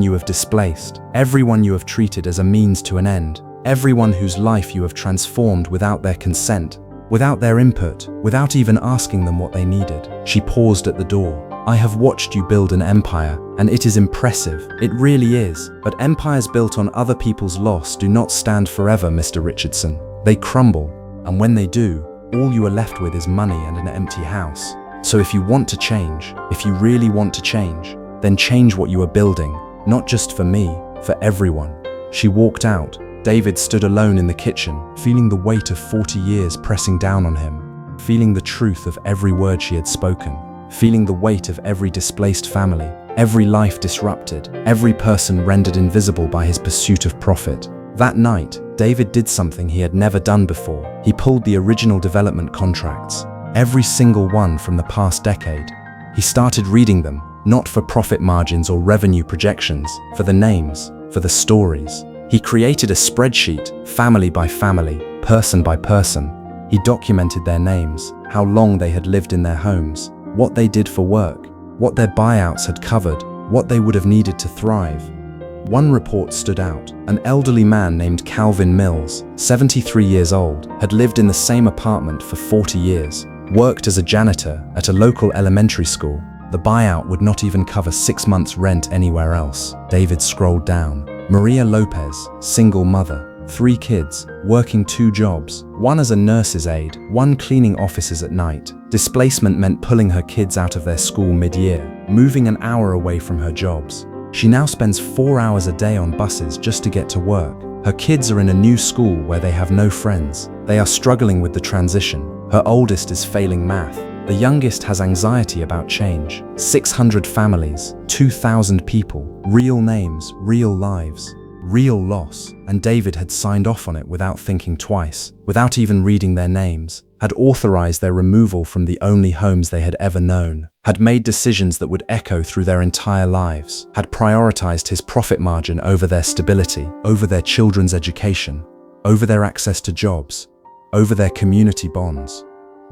you have displaced, everyone you have treated as a means to an end, everyone whose life you have transformed without their consent, without their input, without even asking them what they needed. She paused at the door. I have watched you build an empire, and it is impressive. It really is. But empires built on other people's loss do not stand forever, Mr. Richardson. They crumble, and when they do, all you are left with is money and an empty house. So if you want to change, if you really want to change, then change what you are building, not just for me, for everyone. She walked out. David stood alone in the kitchen, feeling the weight of 40 years pressing down on him, feeling the truth of every word she had spoken, feeling the weight of every displaced family, every life disrupted, every person rendered invisible by his pursuit of profit. That night, David did something he had never done before. He pulled the original development contracts. Every single one from the past decade. He started reading them, not for profit margins or revenue projections, for the names, for the stories. He created a spreadsheet, family by family, person by person. He documented their names, how long they had lived in their homes, what they did for work, what their buyouts had covered, what they would have needed to thrive. One report stood out. An elderly man named Calvin Mills, 73 years old, had lived in the same apartment for 40 years. Worked as a janitor at a local elementary school. The buyout would not even cover 6 months' rent anywhere else. David scrolled down. Maria Lopez, single mother, 3 kids, working 2 jobs, one as a nurse's aide, one cleaning offices at night. Displacement meant pulling her kids out of their school mid-year, moving an hour away from her jobs. She now spends 4 hours a day on buses just to get to work. Her kids are in a new school where they have no friends. They are struggling with the transition. Her oldest is failing math. The youngest has anxiety about change. 600 families, 2,000 people, real names, real lives, real loss. And David had signed off on it without thinking twice, without even reading their names, had authorized their removal from the only homes they had ever known, had made decisions that would echo through their entire lives, had prioritized his profit margin over their stability, over their children's education, over their access to jobs, over their community bonds.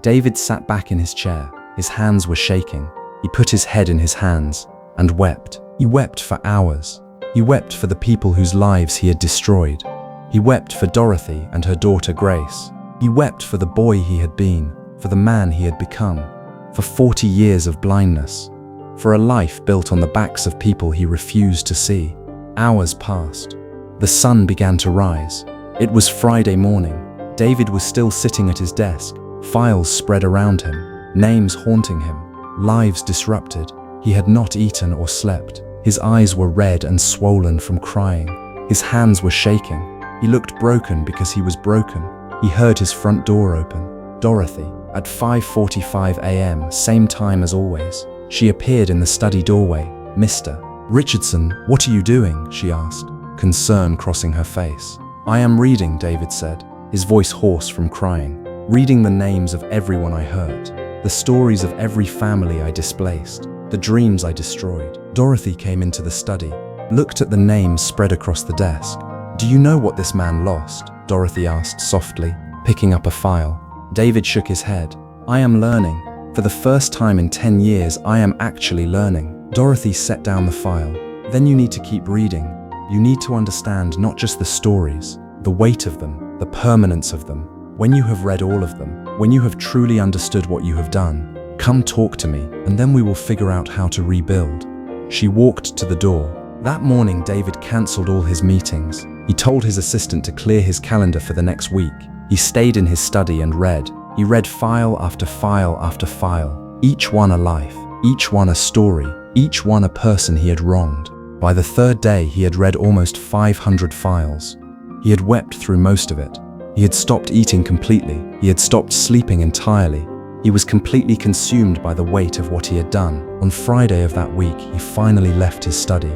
David sat back in his chair. His hands were shaking. He put his head in his hands and wept. He wept for hours. He wept for the people whose lives he had destroyed. He wept for Dorothy and her daughter Grace. He wept for the boy he had been, for the man he had become, for 40 years of blindness, for a life built on the backs of people he refused to see. Hours passed. The sun began to rise. It was Friday morning. David was still sitting at his desk, files spread around him, names haunting him, lives disrupted. He had not eaten or slept. His eyes were red and swollen from crying. His hands were shaking. He looked broken because he was broken. He heard his front door open. Dorothy, at 5:45 a.m., same time as always. She appeared in the study doorway. "Mr. Richardson, what are you doing?" she asked, concern crossing her face. "I am reading," David said, his voice hoarse from crying. "Reading the names of everyone I hurt, the stories of every family I displaced, the dreams I destroyed." Dorothy came into the study, looked at the names spread across the desk. "Do you know what this man lost?" Dorothy asked softly, picking up a file. David shook his head. "I am learning. For the first time in 10 years, I am actually learning." Dorothy set down the file. "Then you need to keep reading. You need to understand not just the stories, the weight of them, the permanence of them. When you have read all of them, when you have truly understood what you have done, come talk to me, and then we will figure out how to rebuild." She walked to the door. That morning, David cancelled all his meetings. He told his assistant to clear his calendar for the next week. He stayed in his study and read. He read file after file after file, each one a life, each one a story, each one a person he had wronged. By the third day, he had read almost 500 files. He had wept through most of it. He had stopped eating completely. He had stopped sleeping entirely. He was completely consumed by the weight of what he had done. On Friday of that week, he finally left his study.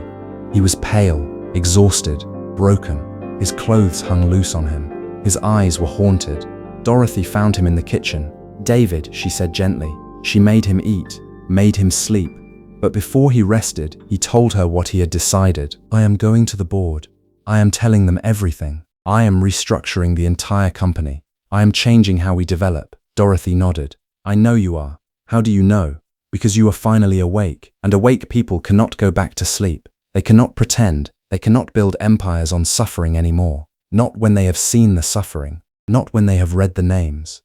He was pale, exhausted, broken. His clothes hung loose on him. His eyes were haunted. Dorothy found him in the kitchen. "David," she said gently. She made him eat, made him sleep. But before he rested, he told her what he had decided. "I am going to the board. I am telling them everything. I am restructuring the entire company. I am changing how we develop." Dorothy nodded. "I know you are. How do you know?" "Because you are finally awake. And awake people cannot go back to sleep. They cannot pretend. They cannot build empires on suffering anymore. Not when they have seen the suffering. Not when they have read the names."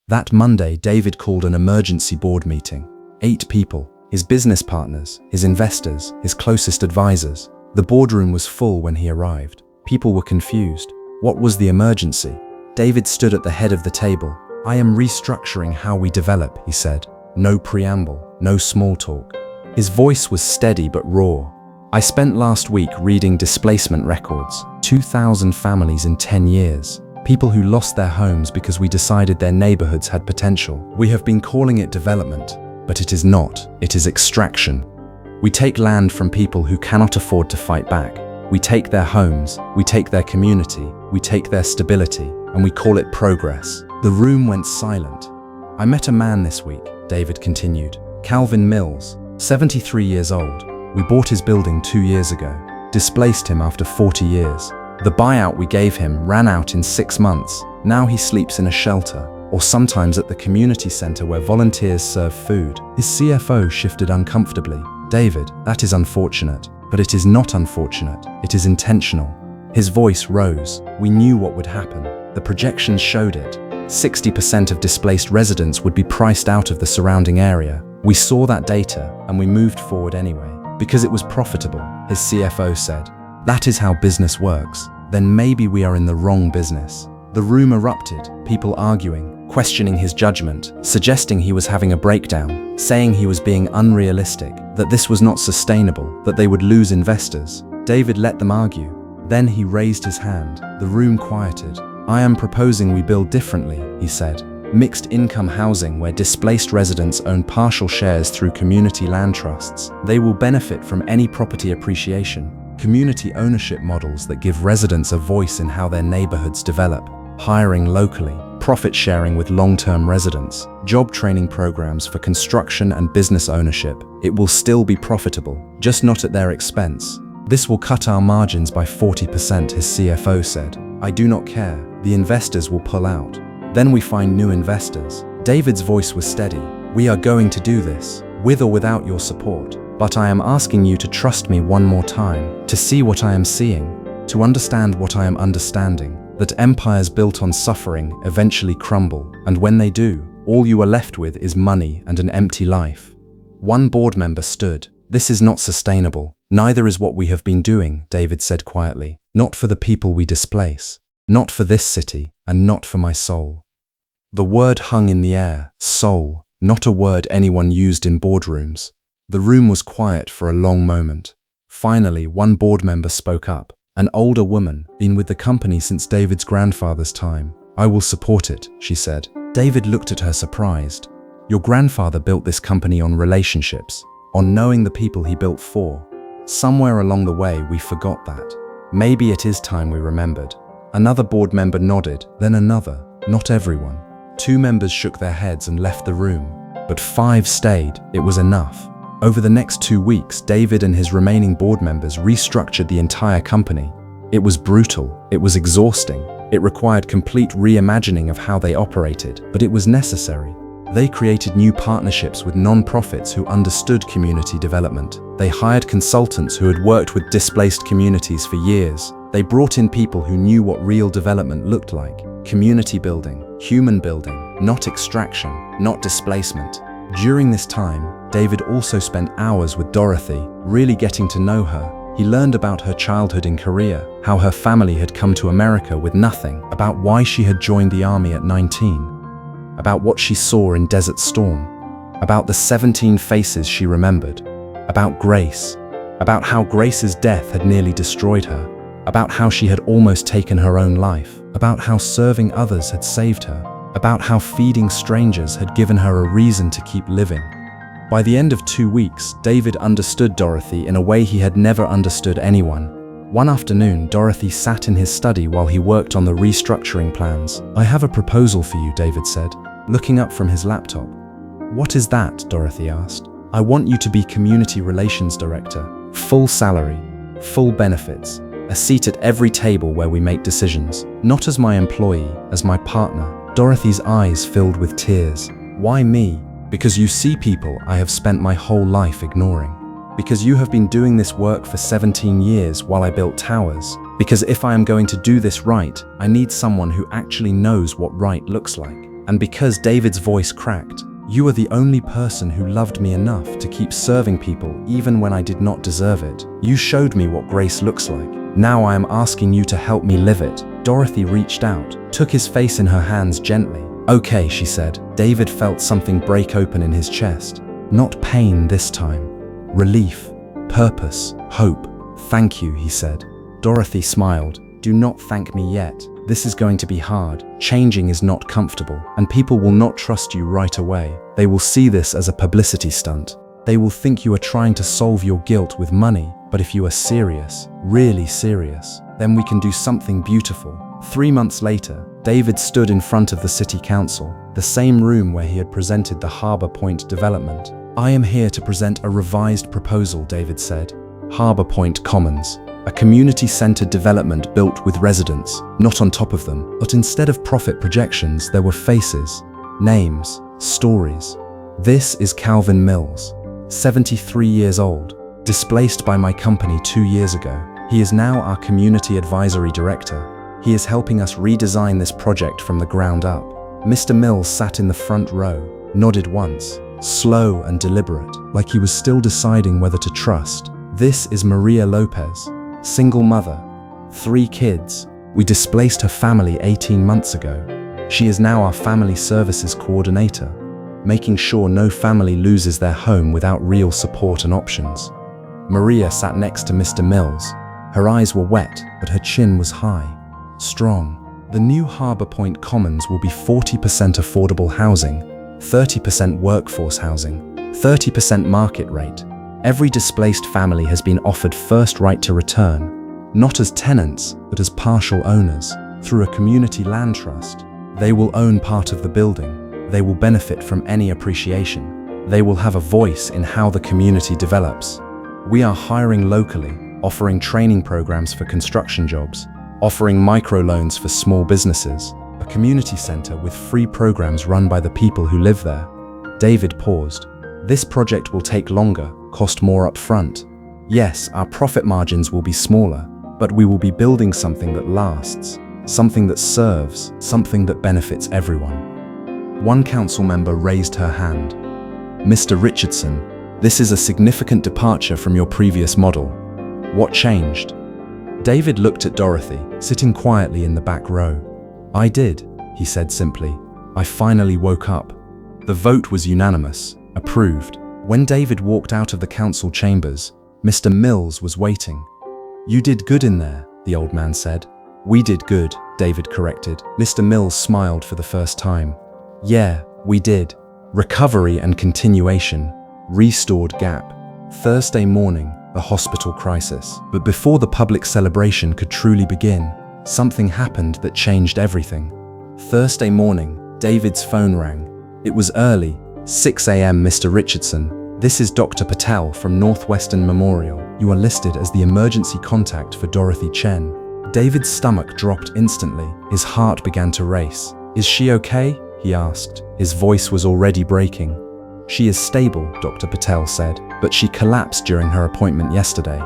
That Monday, David called an emergency board meeting. 8 people, his business partners, his investors, his closest advisors. The boardroom was full when he arrived. People were confused. What was the emergency? David stood at the head of the table. "I am restructuring how we develop," he said. No preamble, no small talk. His voice was steady but raw. "I spent last week reading displacement records. 2,000 families in 10 years. People who lost their homes because we decided their neighborhoods had potential. We have been calling it development, but it is not. It is extraction. We take land from people who cannot afford to fight back. We take their homes, we take their community, we take their stability, and we call it progress." The room went silent. "I met a man this week," David continued. "Calvin Mills, 73 years old. We bought his building 2 years ago, displaced him after 40 years. The buyout we gave him ran out in 6 months. Now he sleeps in a shelter, or sometimes at the community center where volunteers serve food." His CFO shifted uncomfortably. "David, that is unfortunate, but it is not unfortunate. It is intentional." His voice rose. "We knew what would happen. The projections showed it. 60% of displaced residents would be priced out of the surrounding area. We saw that data, and we moved forward anyway, because it was profitable," his CFO said. "That is how business works. Then maybe we are in the wrong business." The room erupted, people arguing, questioning his judgment, suggesting he was having a breakdown, saying he was being unrealistic, that this was not sustainable, that they would lose investors. David let them argue. Then he raised his hand. The room quieted. "I am proposing we build differently," he said. "Mixed income housing where displaced residents own partial shares through community land trusts. They will benefit from any property appreciation. Community ownership models that give residents a voice in how their neighborhoods develop. Hiring locally, profit sharing with long-term residents, job training programs for construction and business ownership. It will still be profitable, just not at their expense. This will cut our margins by 40%, his CFO said. I do not care. The investors will pull out. Then we find new investors. David's voice was steady. We are going to do this, with or without your support. But I am asking you to trust me one more time, to see what I am seeing, to understand what I am understanding, that empires built on suffering eventually crumble, and when they do, all you are left with is money and an empty life. One board member stood. "This is not sustainable. Neither is what we have been doing," David said quietly. "Not for the people we displace. Not for this city, and not for my soul." The word hung in the air, soul, not a word anyone used in boardrooms. The room was quiet for a long moment. Finally, one board member spoke up. An older woman, been with the company since David's grandfather's time. "I will support it," she said. David looked at her surprised. "Your grandfather built this company on relationships, on knowing the people he built for. Somewhere along the way, we forgot that. Maybe it is time we remembered." Another board member nodded, then another. Not everyone. 2 members shook their heads and left the room, but 5 stayed. It was enough. Over the next 2 weeks, David and his remaining board members restructured the entire company. It was brutal. It was exhausting. It required complete reimagining of how they operated, but it was necessary. They created new partnerships with non-profits who understood community development. They hired consultants who had worked with displaced communities for years. They brought in people who knew what real development looked like. Community building, human building, not extraction, not displacement. During this time, David also spent hours with Dorothy, really getting to know her. He learned about her childhood in Korea, how her family had come to America with nothing, about why she had joined the army at 19, about what she saw in Desert Storm, about the 17 faces she remembered, about Grace, about how Grace's death had nearly destroyed her, about how she had almost taken her own life, about how serving others had saved her, about how feeding strangers had given her a reason to keep living. By the end of 2 weeks, David understood Dorothy in a way he had never understood anyone. One afternoon, Dorothy sat in his study while he worked on the restructuring plans. "I have a proposal for you," David said, looking up from his laptop. "What is that?" Dorothy asked. "I want you to be Community Relations Director. Full salary, full benefits, a seat at every table where we make decisions. Not as my employee, as my partner." Dorothy's eyes filled with tears. "Why me?" "Because you see people I have spent my whole life ignoring. Because you have been doing this work for 17 years while I built towers. Because if I am going to do this right, I need someone who actually knows what right looks like. And because," David's voice cracked, "you are the only person who loved me enough to keep serving people even when I did not deserve it. You showed me what grace looks like. Now I am asking you to help me live it." Dorothy reached out, took his face in her hands gently. "Okay," she said. David felt something break open in his chest. Not pain this time. Relief, purpose, hope. "Thank you," he said. Dorothy smiled. "Do not thank me yet. This is going to be hard. Changing is not comfortable, and people will not trust you right away. They will see this as a publicity stunt. They will think you are trying to solve your guilt with money, but if you are serious, really serious, then we can do something beautiful." 3 months later, David stood in front of the city council, the same room where he had presented the Harbor Point development. "I am here to present a revised proposal," David said. Harbor Point Commons, a community-centered development built with residents, not on top of them, but instead of profit projections, there were faces, names, stories. This is Calvin Mills, 73 years old, displaced by my company 2 years ago. He is now our Community Advisory Director. He is helping us redesign this project from the ground up. Mr. Mills sat in the front row, nodded once, slow and deliberate, like he was still deciding whether to trust. "This is Maria Lopez, single mother, 3 kids. We displaced her family 18 months ago. She is now our family services coordinator, making sure no family loses their home without real support and options." Maria sat next to Mr. Mills. Her eyes were wet, but her chin was high. Strong. "The new Harbor Point Commons will be 40% affordable housing, 30% workforce housing, 30% market rate. Every displaced family has been offered first right to return, not as tenants, but as partial owners, through a community land trust. They will own part of the building. They will benefit from any appreciation. They will have a voice in how the community develops. We are hiring locally, offering training programs for construction jobs, offering microloans for small businesses, a community center with free programs run by the people who live there." David paused. "This project will take longer, cost more upfront. Yes, our profit margins will be smaller, but we will be building something that lasts, something that serves, something that benefits everyone." One council member raised her hand. "Mr. Richardson, This is a significant departure from your previous model. What changed? David looked at Dorothy, sitting quietly in the back row. I did, he said simply. I finally woke up. The vote was unanimous, approved. When David walked out of the council chambers, Mr. Mills was waiting. You did good in there, the old man said. We did good, David corrected. Mr. Mills smiled for the first time. Yeah, we did. Recovery and continuation. Restored gap. Thursday morning, the hospital crisis. But before the public celebration could truly begin, something happened that changed everything. Thursday morning, David's phone rang. It was early, 6 a.m. Mr. Richardson. This is Dr. Patel from Northwestern Memorial. You are listed as the emergency contact for Dorothy Chen. David's stomach dropped instantly. His heart began to race. Is she okay? He asked. His voice was already breaking. She is stable, Dr. Patel said, but she collapsed during her appointment yesterday.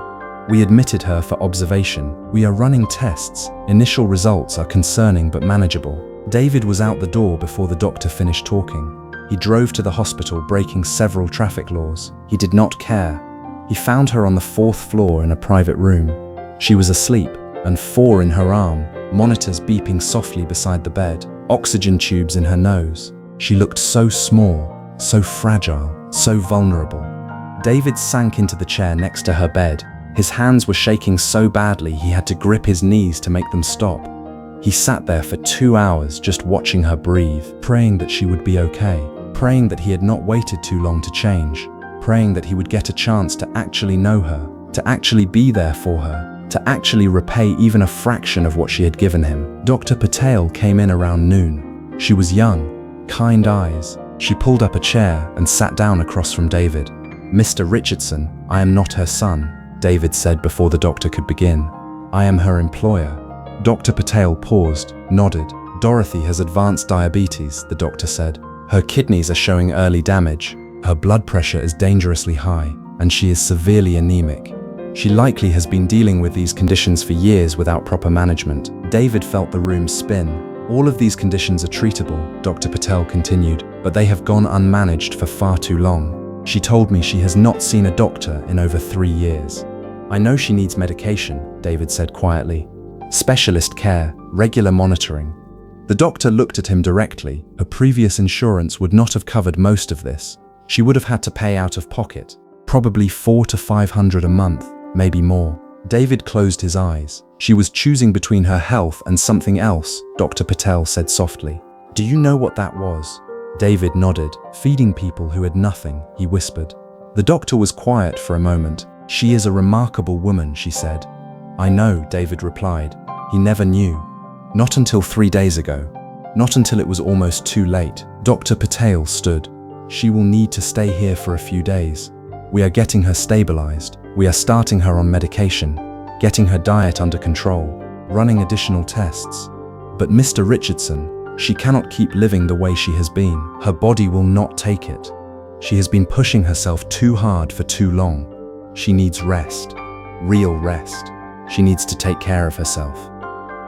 We admitted her for observation. We are running tests. Initial results are concerning but manageable. David was out the door before the doctor finished talking. He drove to the hospital, breaking several traffic laws. He did not care. He found her on the 4th floor in a private room. She was asleep, and 4 in her arm, monitors beeping softly beside the bed, oxygen tubes in her nose. She looked so small, so fragile, so vulnerable. David sank into the chair next to her bed. His hands were shaking so badly he had to grip his knees to make them stop. He sat there for 2 hours just watching her breathe, praying that she would be okay, praying that he had not waited too long to change, praying that he would get a chance to actually know her, to actually be there for her, to actually repay even a fraction of what she had given him. Dr. Patel came in around noon. She was young, kind eyes. She pulled up a chair and sat down across from David. Mr. Richardson, I am not her son, David said before the doctor could begin. I am her employer. Dr. Patel paused, nodded. Dorothy has advanced diabetes, the doctor said. Her kidneys are showing early damage. Her blood pressure is dangerously high, and she is severely anemic. She likely has been dealing with these conditions for years without proper management. David felt the room spin. All of these conditions are treatable, Dr. Patel continued, but they have gone unmanaged for far too long. She told me she has not seen a doctor in over 3 years. I know she needs medication, David said quietly. Specialist care, regular monitoring. The doctor looked at him directly. Her previous insurance would not have covered most of this. She would have had to pay out of pocket, probably $400 to $500 a month, maybe more. David closed his eyes. She was choosing between her health and something else, Dr. Patel said softly. Do you know what that was? David nodded. Feeding people who had nothing, he whispered. The doctor was quiet for a moment. She is a remarkable woman, she said. I know, David replied. He never knew. Not until 3 days ago. Not until it was almost too late. Dr. Patel stood. She will need to stay here for a few days. We are getting her stabilized. We are starting her on medication, getting her diet under control, running additional tests. But Mr. Richardson, she cannot keep living the way she has been. Her body will not take it. She has been pushing herself too hard for too long. She needs rest. Real rest. She needs to take care of herself.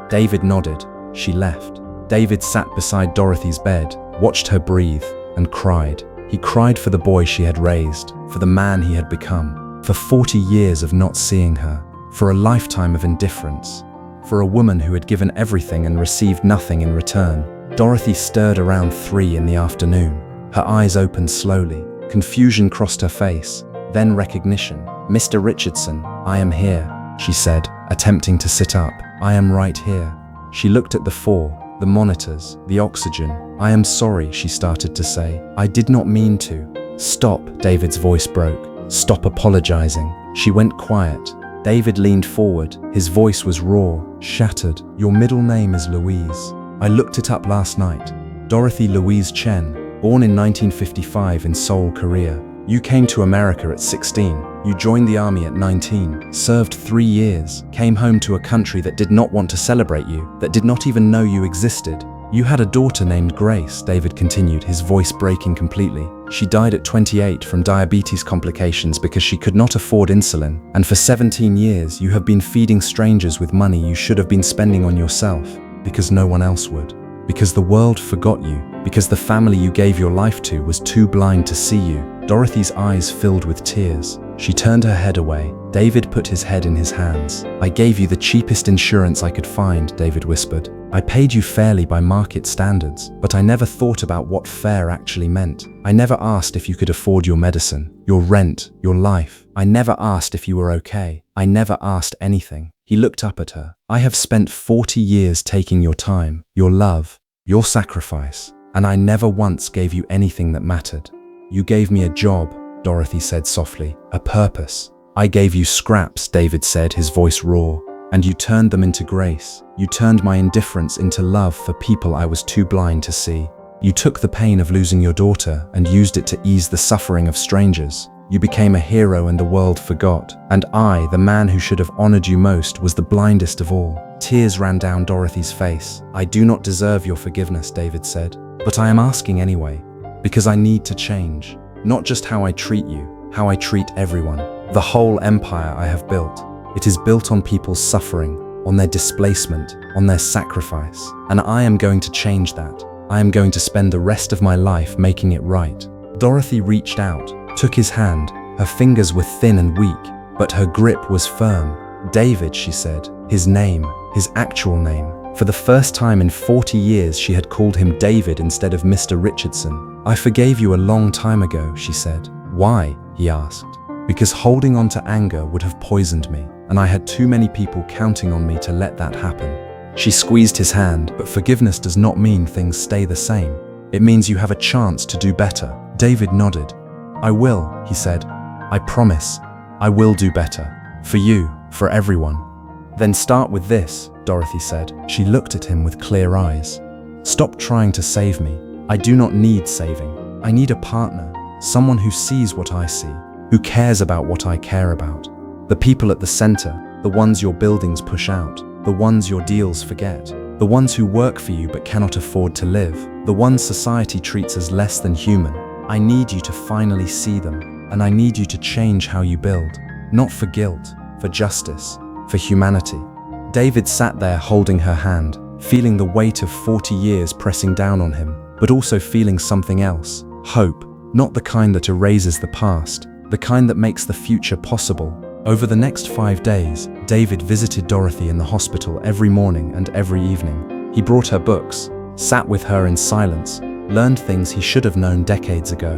David nodded. She left. David sat beside Dorothy's bed, watched her breathe, and cried. He cried for the boy she had raised, for the man he had become, for 40 years of not seeing her, for a lifetime of indifference, for a woman who had given everything and received nothing in return. Dorothy stirred around 3 in the afternoon. Her eyes opened slowly. Confusion crossed her face, then recognition. Mr. Richardson, I am here, she said, attempting to sit up. I am right here. She looked at the 4, the monitors, the oxygen. I am sorry, she started to say. I did not mean to. Stop, David's voice broke. Stop apologizing. She went quiet. David leaned forward. His voice was raw, shattered. Your middle name is Louise. I looked it up last night. Dorothy Louise Chen, born in 1955 in Seoul, Korea. You came to America at 16. You joined the army at 19, served 3 years, came home to a country that did not want to celebrate you, that did not even know you existed. You had a daughter named Grace, David continued, his voice breaking completely. She died at 28 from diabetes complications because she could not afford insulin. And for 17 years, you have been feeding strangers with money you should have been spending on yourself, because no one else would. Because the world forgot you. Because the family you gave your life to was too blind to see you. Dorothy's eyes filled with tears. She turned her head away. David put his head in his hands. I gave you the cheapest insurance I could find, David whispered. I paid you fairly by market standards, but I never thought about what fair actually meant. I never asked if you could afford your medicine, your rent, your life. I never asked if you were okay. I never asked anything. He looked up at her. I have spent 40 years taking your time, your love, your sacrifice, and I never once gave you anything that mattered. You gave me a job, Dorothy said softly, a purpose. I gave you scraps, David said, his voice raw, and you turned them into grace. You turned my indifference into love for people I was too blind to see. You took the pain of losing your daughter and used it to ease the suffering of strangers. You became a hero and the world forgot. And I, the man who should have honored you most, was the blindest of all. Tears ran down Dorothy's face. I do not deserve your forgiveness, David said, but I am asking anyway, because I need to change. Not just how I treat you, how I treat everyone. The whole empire I have built. It is built on people's suffering, on their displacement, on their sacrifice. And I am going to change that. I am going to spend the rest of my life making it right. Dorothy reached out, took his hand. Her fingers were thin and weak, but her grip was firm. David, she said, his name, his actual name. For the first time in 40 years, she had called him David instead of Mr. Richardson. I forgave you a long time ago, she said. Why? He asked. Because holding on to anger would have poisoned me, and I had too many people counting on me to let that happen. She squeezed his hand, but forgiveness does not mean things stay the same. It means you have a chance to do better. David nodded. I will, he said. I promise. I will do better. For you, for everyone. Then start with this, Dorothy said. She looked at him with clear eyes. Stop trying to save me. I do not need saving. I need a partner, someone who sees what I see, who cares about what I care about. The people at the center, the ones your buildings push out, the ones your deals forget, the ones who work for you but cannot afford to live, the ones society treats as less than human. I need you to finally see them, and I need you to change how you build, not for guilt, for justice, for humanity. David sat there holding her hand, feeling the weight of 40 years pressing down on him, but also feeling something else, hope, not the kind that erases the past, the kind that makes the future possible. Over the next 5 days, David visited Dorothy in the hospital every morning and every evening. He brought her books, sat with her in silence, learned things he should have known decades ago.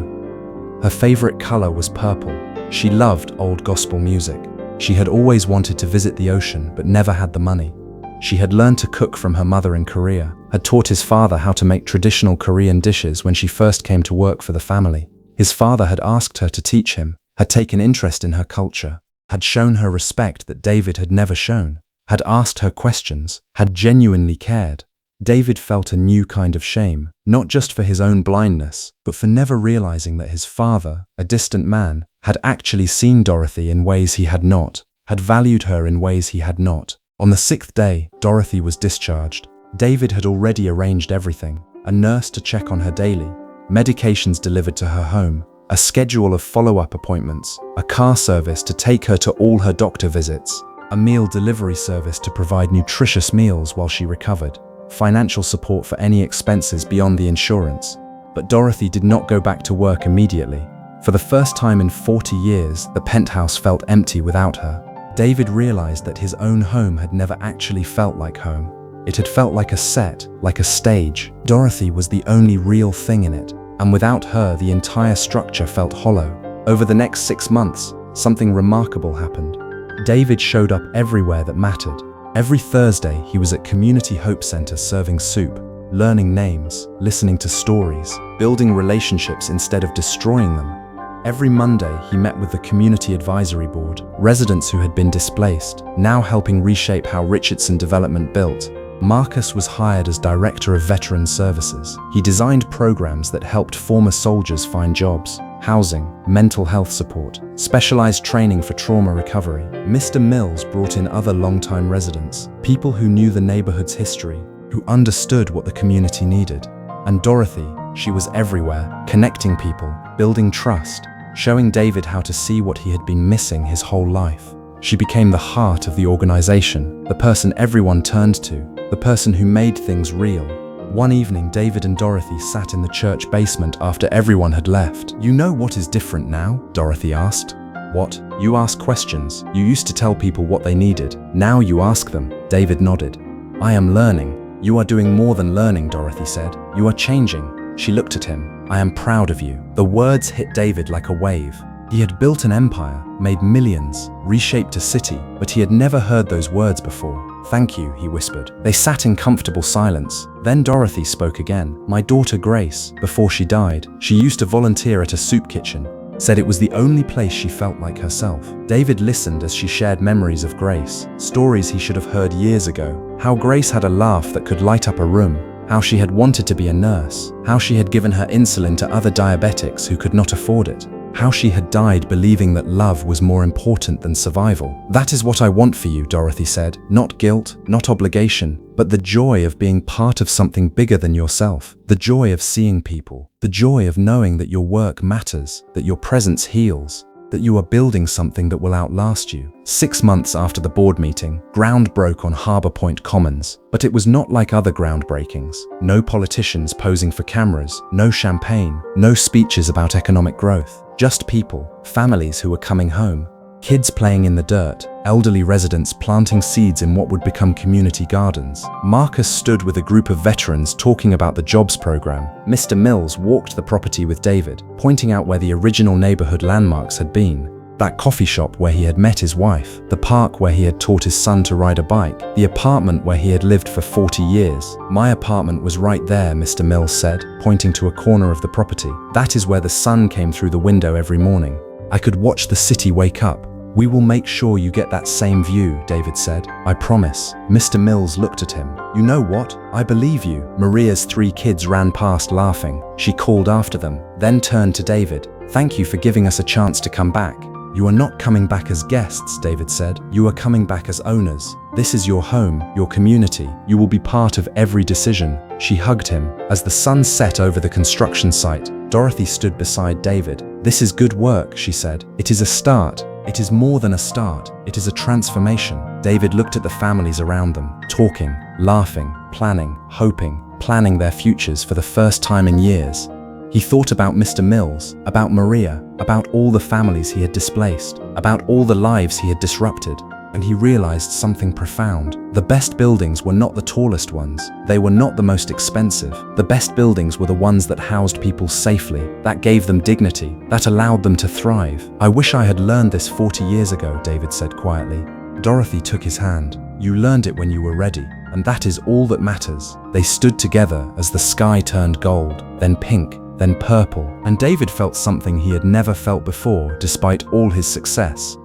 Her favorite color was purple. She loved old gospel music. She had always wanted to visit the ocean but never had the money. She had learned to cook from her mother in Korea, had taught his father how to make traditional Korean dishes when she first came to work for the family. His father had asked her to teach him, had taken interest in her culture, had shown her respect that David had never shown, had asked her questions, had genuinely cared. David felt a new kind of shame, not just for his own blindness, but for never realizing that his father, a distant man, had actually seen Dorothy in ways he had not, had valued her in ways he had not. On the 6th day, Dorothy was discharged. David had already arranged everything, a nurse to check on her daily, medications delivered to her home, a schedule of follow-up appointments, a car service to take her to all her doctor visits, a meal delivery service to provide nutritious meals while she recovered, financial support for any expenses beyond the insurance. But Dorothy did not go back to work immediately. For the first time in 40 years, the penthouse felt empty without her. David realized that his own home had never actually felt like home. It had felt like a set, like a stage. Dorothy was the only real thing in it, and without her, the entire structure felt hollow. Over the next 6 months, something remarkable happened. David showed up everywhere that mattered. Every Thursday, he was at Community Hope Center serving soup, learning names, listening to stories, building relationships instead of destroying them. Every Monday, he met with the Community Advisory Board, residents who had been displaced, now helping reshape how Richardson Development built. Marcus was hired as Director of Veteran Services. He designed programs that helped former soldiers find jobs, housing, mental health support, specialized training for trauma recovery. Mr. Mills brought in other longtime residents, people who knew the neighborhood's history, who understood what the community needed. And Dorothy, she was everywhere, connecting people, building trust, showing David how to see what he had been missing his whole life. She became the heart of the organization, the person everyone turned to, the person who made things real. One evening, David and Dorothy sat in the church basement after everyone had left. "You know what is different now?" Dorothy asked. "What? You ask questions. You used to tell people what they needed. Now you ask them." David nodded. "I am learning." "You are doing more than learning," Dorothy said. "You are changing." She looked at him. "I am proud of you." The words hit David like a wave. He had built an empire, made millions, reshaped a city, but he had never heard those words before. "Thank you," he whispered. They sat in comfortable silence. Then Dorothy spoke again. "My daughter Grace, before she died, she used to volunteer at a soup kitchen. Said it was the only place she felt like herself." David listened as she shared memories of Grace, stories he should have heard years ago. How Grace had a laugh that could light up a room. How she had wanted to be a nurse. How she had given her insulin to other diabetics who could not afford it. How she had died believing that love was more important than survival. "That is what I want for you," Dorothy said. "Not guilt, not obligation, but the joy of being part of something bigger than yourself. The joy of seeing people. The joy of knowing that your work matters, that your presence heals, that you are building something that will outlast you." 6 months after the board meeting, ground broke on Harbour Point Commons. But it was not like other groundbreakings. No politicians posing for cameras, no champagne, no speeches about economic growth. Just people, families who were coming home, kids playing in the dirt, elderly residents planting seeds in what would become community gardens. Marcus stood with a group of veterans talking about the jobs program. Mr. Mills walked the property with David, pointing out where the original neighborhood landmarks had been. That coffee shop where he had met his wife, the park where he had taught his son to ride a bike, the apartment where he had lived for 40 years. "My apartment was right there," Mr. Mills said, pointing to a corner of the property. "That is where the sun came through the window every morning. I could watch the city wake up." "We will make sure you get that same view," David said. "I promise." Mr. Mills looked at him. "You know what? I believe you." Maria's 3 kids ran past laughing. She called after them, then turned to David. "Thank you for giving us a chance to come back." "You are not coming back as guests," David said. "You are coming back as owners. This is your home, your community. You will be part of every decision." She hugged him. As the sun set over the construction site, Dorothy stood beside David. "This is good work," she said. "It is a start. It is more than a start. It is a transformation." David looked at the families around them, talking, laughing, planning, hoping, planning their futures for the first time in years. He thought about Mr. Mills, about Maria, about all the families he had displaced, about all the lives he had disrupted, and he realized something profound. The best buildings were not the tallest ones. They were not the most expensive. The best buildings were the ones that housed people safely, that gave them dignity, that allowed them to thrive. "I wish I had learned this 40 years ago," David said quietly. Dorothy took his hand. "You learned it when you were ready, and that is all that matters." They stood together as the sky turned gold, then pink, then purple, and David felt something he had never felt before despite all his success.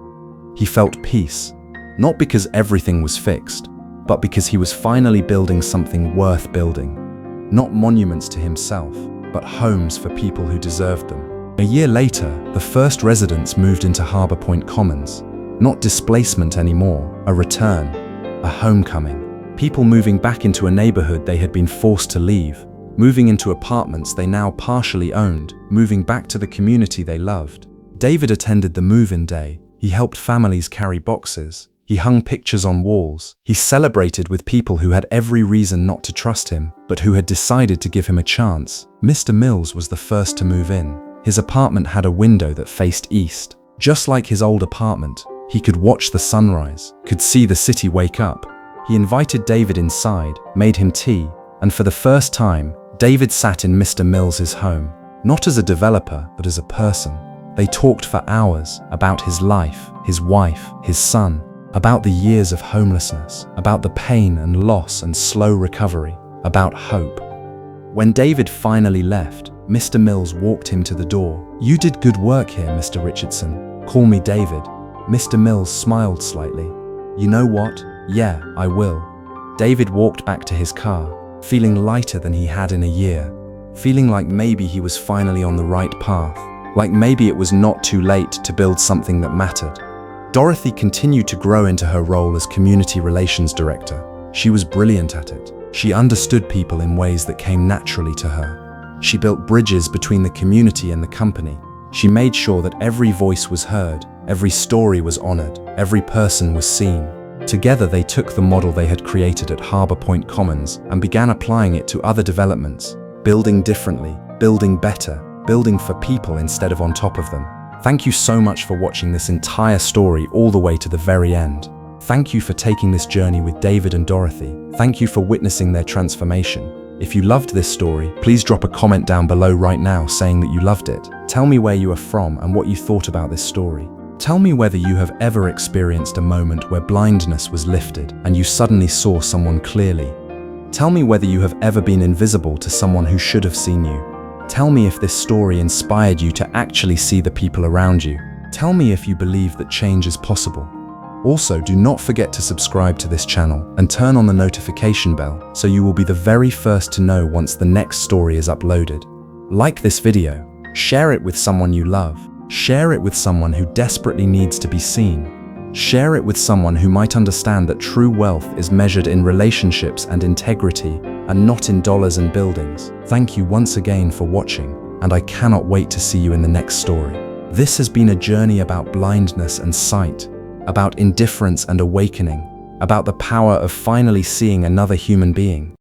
He felt peace, not because everything was fixed, but because he was finally building something worth building. Not monuments to himself, but homes for people who deserved them. A year later, the first residents moved into Harbour Point Commons. Not displacement anymore, a return, a homecoming. People moving back into a neighborhood they had been forced to leave. Moving into apartments they now partially owned, moving back to the community they loved. David attended the move-in day. He helped families carry boxes. He hung pictures on walls. He celebrated with people who had every reason not to trust him, but who had decided to give him a chance. Mr. Mills was the first to move in. His apartment had a window that faced east. Just like his old apartment, he could watch the sunrise, could see the city wake up. He invited David inside, made him tea, and for the first time, David sat in Mr. Mills's home, not as a developer, but as a person. They talked for hours about his life, his wife, his son, about the years of homelessness, about the pain and loss and slow recovery, about hope. When David finally left, Mr. Mills walked him to the door. "You did good work here, Mr. Richardson. Call me David." Mr. Mills smiled slightly. "You know what? Yeah, I will." David walked back to his car, feeling lighter than he had in a year, feeling like maybe he was finally on the right path, like maybe it was not too late to build something that mattered. Dorothy continued to grow into her role as community relations director. She was brilliant at it. She understood people in ways that came naturally to her. She built bridges between the community and the company. She made sure that every voice was heard, every story was honored, every person was seen. Together they took the model they had created at Harbour Point Commons and began applying it to other developments, building differently, building better, building for people instead of on top of them. Thank you so much for watching this entire story all the way to the very end. Thank you for taking this journey with David and Dorothy. Thank you for witnessing their transformation. If you loved this story, please drop a comment down below right now saying that you loved it. Tell me where you are from and what you thought about this story. Tell me whether you have ever experienced a moment where blindness was lifted and you suddenly saw someone clearly. Tell me whether you have ever been invisible to someone who should have seen you. Tell me if this story inspired you to actually see the people around you. Tell me if you believe that change is possible. Also, do not forget to subscribe to this channel and turn on the notification bell so you will be the very first to know once the next story is uploaded. Like this video, share it with someone you love, share it with someone who desperately needs to be seen, share it with someone who might understand that true wealth is measured in relationships and integrity and not in dollars and buildings. Thank you once again for watching, and I cannot wait to see you in the next story. This has been a journey about blindness and sight, about indifference and awakening, about the power of finally seeing another human being.